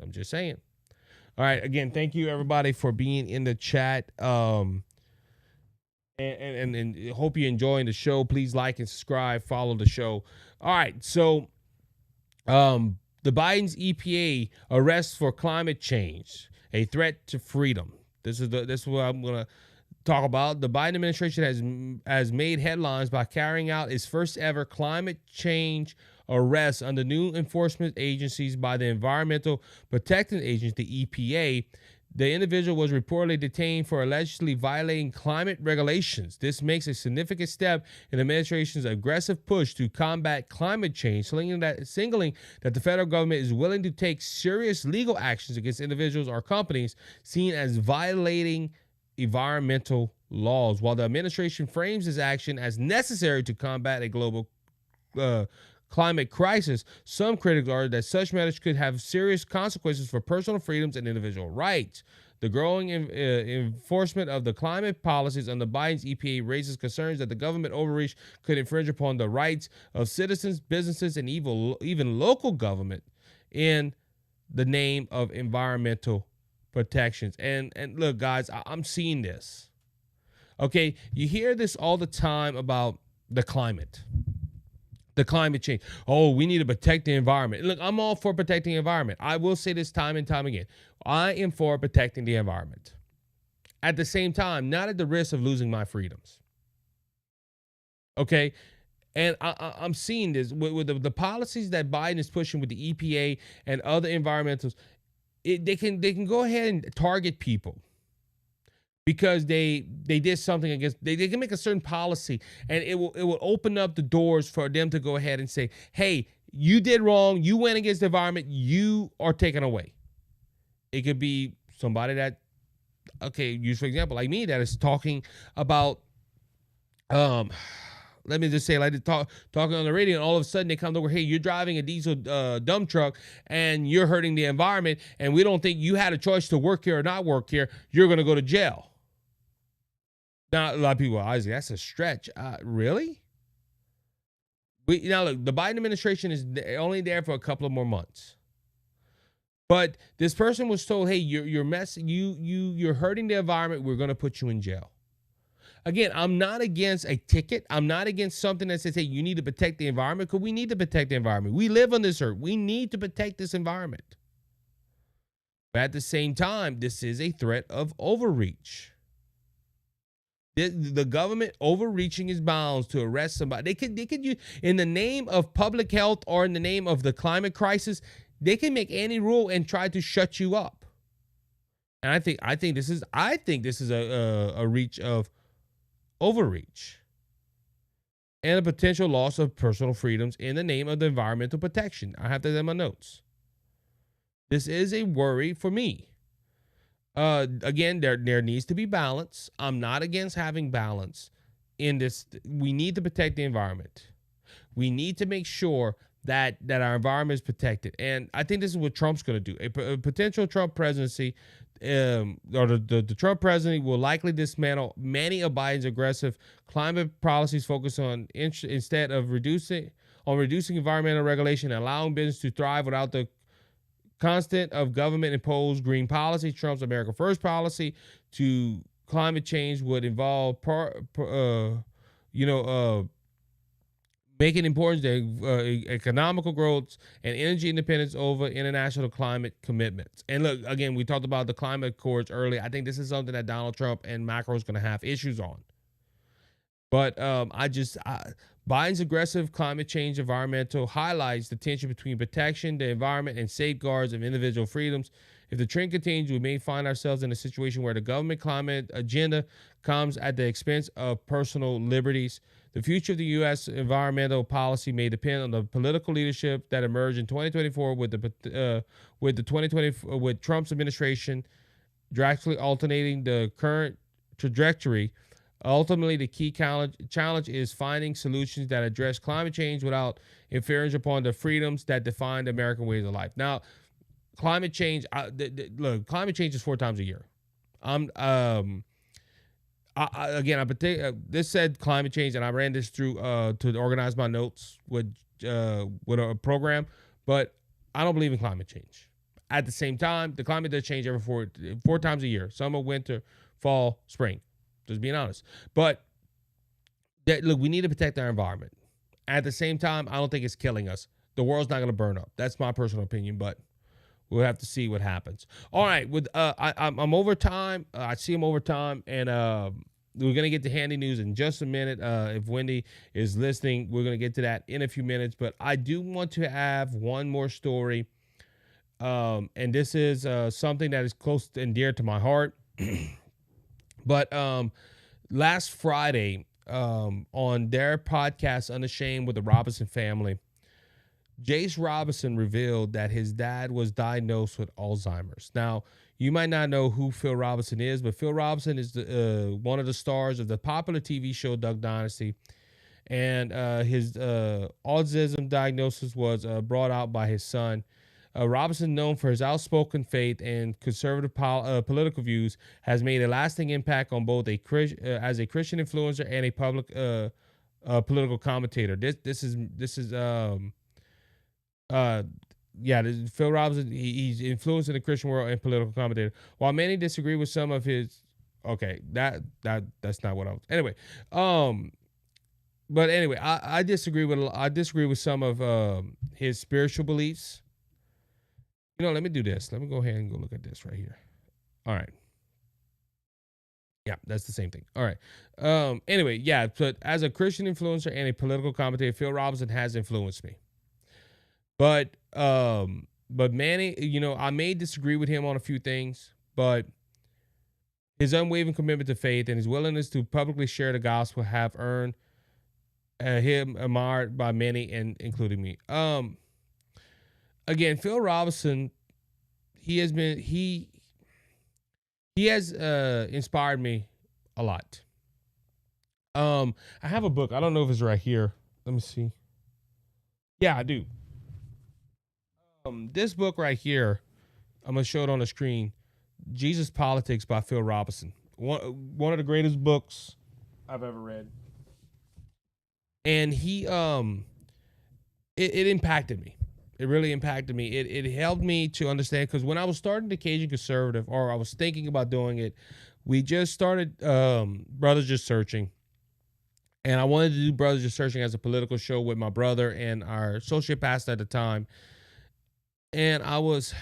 I'm just saying. All right. Again, thank you everybody for being in the chat. And hope you're enjoying the show. Please like and subscribe, follow the show. All right. So the Biden's EPA arrests for climate change, a threat to freedom. This is what I'm going to talk about. The Biden administration has made headlines by carrying out its first ever climate change arrests under new enforcement agencies by the Environmental Protection Agency, the EPA. The individual was reportedly detained for allegedly violating climate regulations. This makes a significant step in the administration's aggressive push to combat climate change, signaling that the federal government is willing to take serious legal actions against individuals or companies seen as violating environmental laws. While the administration frames this action as necessary to combat a global climate crisis, some critics argue that such measures could have serious consequences for personal freedoms and individual rights. The growing enforcement of the climate policies under Biden's EPA raises concerns that the government overreach could infringe upon the rights of citizens, businesses, and even local government in the name of environmental protections. And look, guys, I'm seeing this. Okay, you hear this all the time about the climate change. Oh, we need to protect the environment. Look, I'm all for protecting the environment. I will say this time and time again. I am for protecting the environment. At the same time, not at the risk of losing my freedoms. Okay? And I'm seeing this with the policies that Biden is pushing with the EPA and other environmentals. They can go ahead and target people because they did something against, they can make a certain policy, and it will open up the doors for them to go ahead and say, hey, you did wrong, you went against the environment, you are taken away. It could be somebody that, okay, use for example, like me, that is talking about, let me just say, like talking on the radio, and all of a sudden they come over, hey, you're driving a diesel dump truck and you're hurting the environment, and we don't think you had a choice to work here or not work here. You're going to go to jail. Now, a lot of people, Isaac, that's a stretch. Really? Now, look, the Biden administration is only there for a couple of more months. But this person was told, hey, you're hurting the environment. We're going to put you in jail. Again, I'm not against a ticket. I'm not against something that says, hey, you need to protect the environment, because we need to protect the environment. We live on this earth. We need to protect this environment. But at the same time, this is a threat of overreach. The government overreaching its bounds to arrest somebody. They could use, in the name of public health or in the name of the climate crisis, they can make any rule and try to shut you up. And I think this is a reach of overreach and a potential loss of personal freedoms in the name of the environmental protection. I have that in my notes. This is a worry for me. Again, there needs to be balance. I'm not against having balance in this. We need to protect the environment. We need to make sure that our environment is protected. And I think this is what Trump's going to do. A potential Trump presidency, or the Trump presidency will likely dismantle many of Biden's aggressive climate policies, focused on instead of reducing environmental regulation and allowing business to thrive without the constant of government-imposed green policy. Trump's America First policy to climate change would involve, making importance economical growth and energy independence over international climate commitments. And look, again, we talked about the climate accords earlier. I think this is something that Donald Trump and Macron is going to have issues on. But Biden's aggressive climate change environmental highlights the tension between protection, the environment, and safeguards of individual freedoms. If the trend continues, we may find ourselves in a situation where the government climate agenda comes at the expense of personal liberties. The future of the U.S. environmental policy may depend on the political leadership that emerged in 2024 with Trump's administration drastically alternating the current trajectory. Ultimately, the key challenge is finding solutions that address climate change without infringing upon the freedoms that define the American ways of life. Now, climate change. Look, climate change is 4 times a year. This said climate change, and I ran this through to organize my notes with a program, but I don't believe in climate change. At the same time, the climate does change every four times a year: summer, winter, fall, spring. Just being honest. But look, we need to protect our environment. At the same time, I don't think it's killing us. The world's not going to burn up. That's my personal opinion, but we'll have to see what happens. All right, I'm over time. I see I'm over time, and we're going to get to handy news in just a minute. If Wendy is listening, we're going to get to that in a few minutes. But I do want to have one more story, and this is something that is close and dear to my heart. But last Friday, on their podcast, Unashamed with the Robertson family, Jace Robinson revealed that his dad was diagnosed with Alzheimer's. Now, you might not know who Phil Robinson is, but Phil Robinson is one of the stars of the popular TV show Duck Dynasty. And his autism diagnosis was brought out by his son. Robinson, known for his outspoken faith and conservative political views, has made a lasting impact on both as a Christian influencer and a public political commentator. This is Phil Robinson. He's influencing the Christian world and political commentator. While many disagree with some of his, that's not what I was. Anyway, but anyway, I disagree with some of his spiritual beliefs. Let me do this. Let me go ahead and go look at this right here. All right. Yeah, that's the same thing. All right. Anyway, yeah. So as a Christian influencer and a political commentator, Phil Robinson has influenced me. But Manny, I may disagree with him on a few things, but his unwavering commitment to faith and his willingness to publicly share the gospel have earned him admired by many, and including me. Again, Phil Robinson, he has inspired me a lot. I have a book. I don't know if it's right here. Let me see. Yeah, I do. This book right here, I'm gonna show it on the screen. Jesus Politics by Phil Robinson. One of the greatest books I've ever read. And he it impacted me. It really impacted me. It helped me to understand, because when I was starting the Cajun Conservative, or I was thinking about doing it, we just started Brothers Just Searching. And I wanted to do Brothers Just Searching as a political show with my brother and our associate pastor at the time. And I was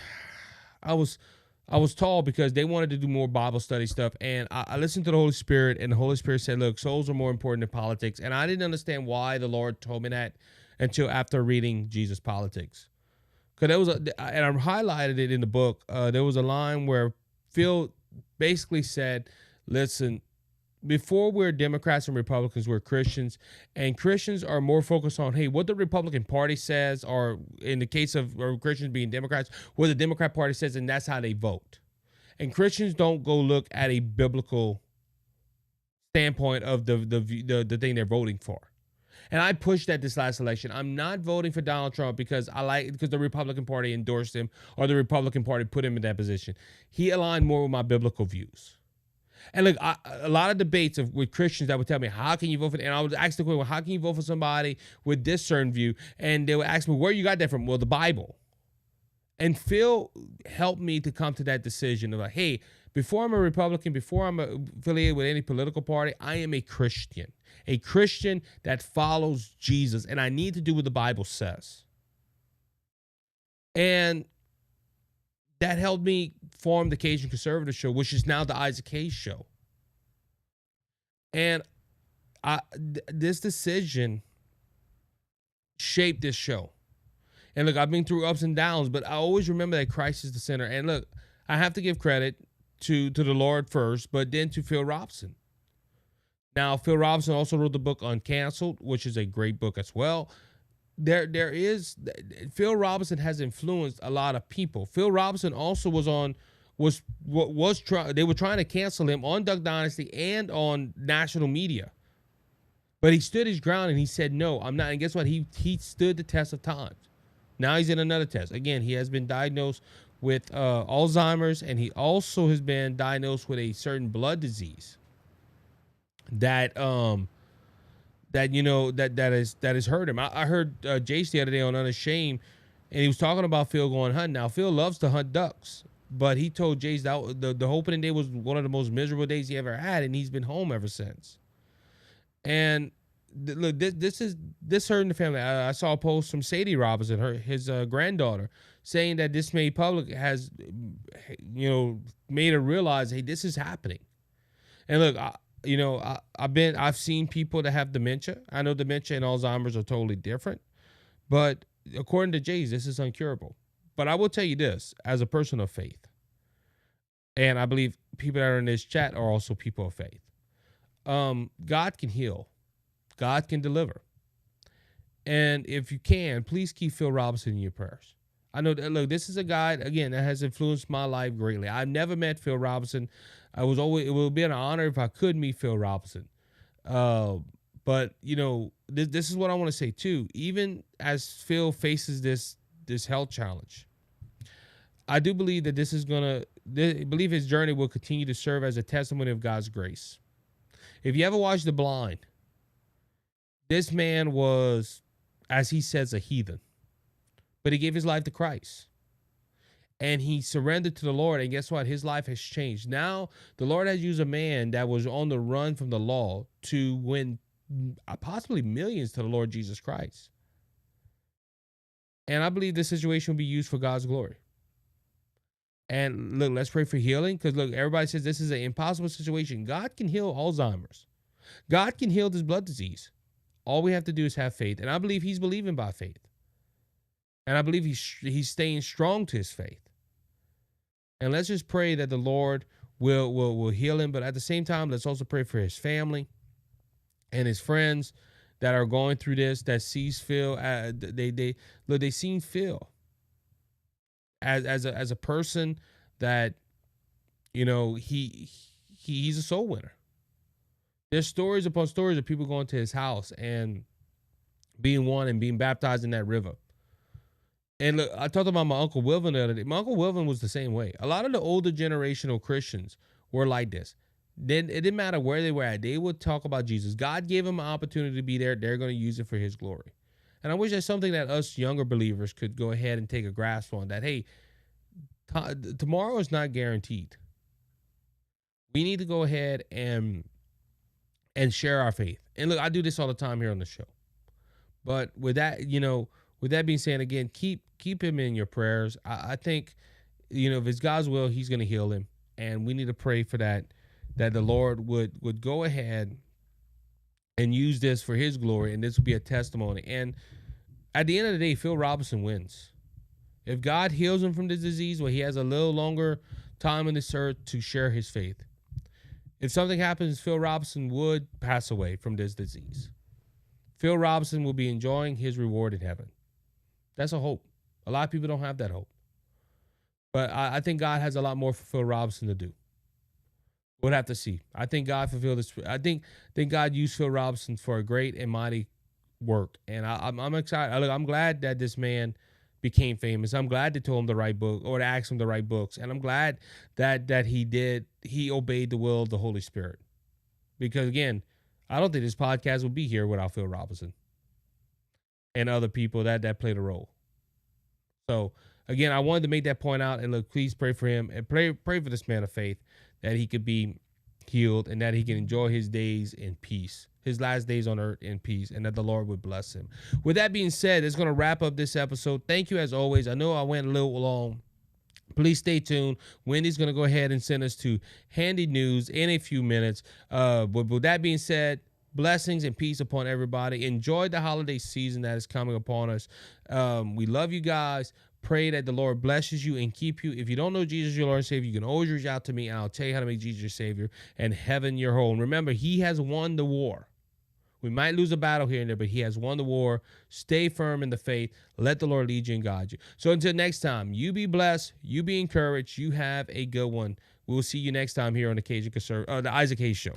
tall because they wanted to do more Bible study stuff. And I listened to the Holy Spirit, and the Holy Spirit said, look, souls are more important than politics. And I didn't understand why the Lord told me that until after reading Jesus Politics. Because there was and I highlighted it in the book. There was a line where Phil basically said, listen, before we're Democrats and Republicans, we're Christians, and Christians are more focused on, hey, what the Republican Party says, or in the case of Christians being Democrats, what the Democrat Party says, and that's how they vote. And Christians don't go look at a biblical standpoint of the thing they're voting for. And I pushed that this last election. I'm not voting for Donald Trump because the Republican Party endorsed him, or the Republican Party put him in that position. He aligned more with my biblical views. And look, a lot of debates with Christians that would tell me, how can you vote for, and I would ask the question, well, how can you vote for somebody with this certain view? And they would ask me, where you got that from? Well, the Bible. And Phil helped me to come to that decision of like, hey, before I'm a Republican, before I'm affiliated with any political party, I am a Christian that follows Jesus, and I need to do what the Bible says. And that helped me form the Cajun Conservative Show, which is now the Isaac Hayes Show. And this decision shaped this show. And look, I've been through ups and downs, but I always remember that Christ is the center. And look, I have to give credit to the Lord first, but then to Phil Robertson. Now, Phil Robertson also wrote the book Uncanceled, which is a great book as well. There is Phil Robertson has influenced a lot of people. Phil Robertson also they were trying to cancel him on Duck Dynasty and on national media. But he stood his ground and he said, no, I'm not. And guess what? He stood the test of time. Now he's in another test. Again, he has been diagnosed with Alzheimer's, and he also has been diagnosed with a certain blood disease that has hurt him. I heard Jace the other day on Unashamed, and he was talking about Phil going hunting. Now, Phil loves to hunt ducks, but he told Jace that the opening day was one of the most miserable days he ever had, and he's been home ever since. And look, this hurting the family. I saw a post from Sadie Robertson, his granddaughter, saying that This Made Public has, made her realize, hey, this is happening. And look, I've seen people that have dementia. I know dementia and Alzheimer's are totally different, but according to Jays, this is incurable. But I will tell you this, as a person of faith, and I believe people that are in this chat are also people of faith. God can heal. God can deliver. And if you can, please keep Phil Robertson in your prayers. I know that, look, this is a guy, again, that has influenced my life greatly. I've never met Phil Robertson. It would be an honor if I could meet Phil Robertson. But this is what I want to say too. Even as Phil faces this health challenge, I do believe that believe his journey will continue to serve as a testimony of God's grace. If you ever watched The Blind, this man was, as he says, a heathen, but he gave his life to Christ. And he surrendered to the Lord, and guess what? His life has changed. Now, the Lord has used a man that was on the run from the law to win possibly millions to the Lord Jesus Christ. And I believe this situation will be used for God's glory. And look, let's pray for healing, because look, everybody says this is an impossible situation. God can heal Alzheimer's. God can heal this blood disease. All we have to do is have faith. And I believe he's believing by faith. And I believe he's staying strong to his faith. And let's just pray that the Lord will heal him. But at the same time, let's also pray for his family and his friends that are going through this, that sees Phil. They seen Phil as a person that, he's a soul winner. There's stories upon stories of people going to his house and being won and being baptized in that river. And look, I talked about my Uncle Wilvin the other day. My Uncle Wilvin was the same way. A lot of the older generational Christians were like this. Then it didn't matter where they were at. They would talk about Jesus. God gave them an opportunity to be there. They're going to use it for his glory. And I wish that's something that us younger believers could go ahead and take a grasp on, that, hey, tomorrow is not guaranteed. We need to go ahead and share our faith. And look, I do this all the time here on the show. But with that, with that being said, again, keep him in your prayers. I think, if it's God's will, he's going to heal him. And we need to pray for that the Lord would go ahead and use this for his glory, and this will be a testimony. And at the end of the day, Phil Robertson wins. If God heals him from this disease, well, he has a little longer time on this earth to share his faith. If something happens, Phil Robertson would pass away from this disease. Phil Robertson will be enjoying his reward in heaven. That's a hope. A lot of people don't have that hope. But I think God has a lot more for Phil Robertson to do. We'll have to see. I think God fulfilled this. I think God used Phil Robertson for a great and mighty work. And I'm excited. Look, I'm glad that this man became famous. I'm glad they told him to write book, or to ask him to write books. And I'm glad that he obeyed the will of the Holy Spirit. Because again, I don't think this podcast would be here without Phil Robertson and other people that played a role. So again, I wanted to make that point out. And look, please pray for him, and pray for this man of faith, that he could be healed and that he can enjoy his days in peace, his last days on earth in peace, and that the Lord would bless him. With that being said, it's going to wrap up this episode. Thank you as always. I know I went a little long. Please stay tuned. Wendy's going to go ahead and send us to Handy News in a few minutes. But with that being said, blessings and peace upon everybody. Enjoy the holiday season that is coming upon us. We love you guys. Pray that the Lord blesses you and keep you. If you don't know Jesus, your Lord and Savior, you can always reach out to me, and I'll tell you how to make Jesus your Savior and heaven your home. Remember, he has won the war. We might lose a battle here and there, but he has won the war. Stay firm in the faith. Let the Lord lead you and guide you. So until next time, you be blessed. You be encouraged. You have a good one. We'll see you next time here on the Isaac Hayes Show.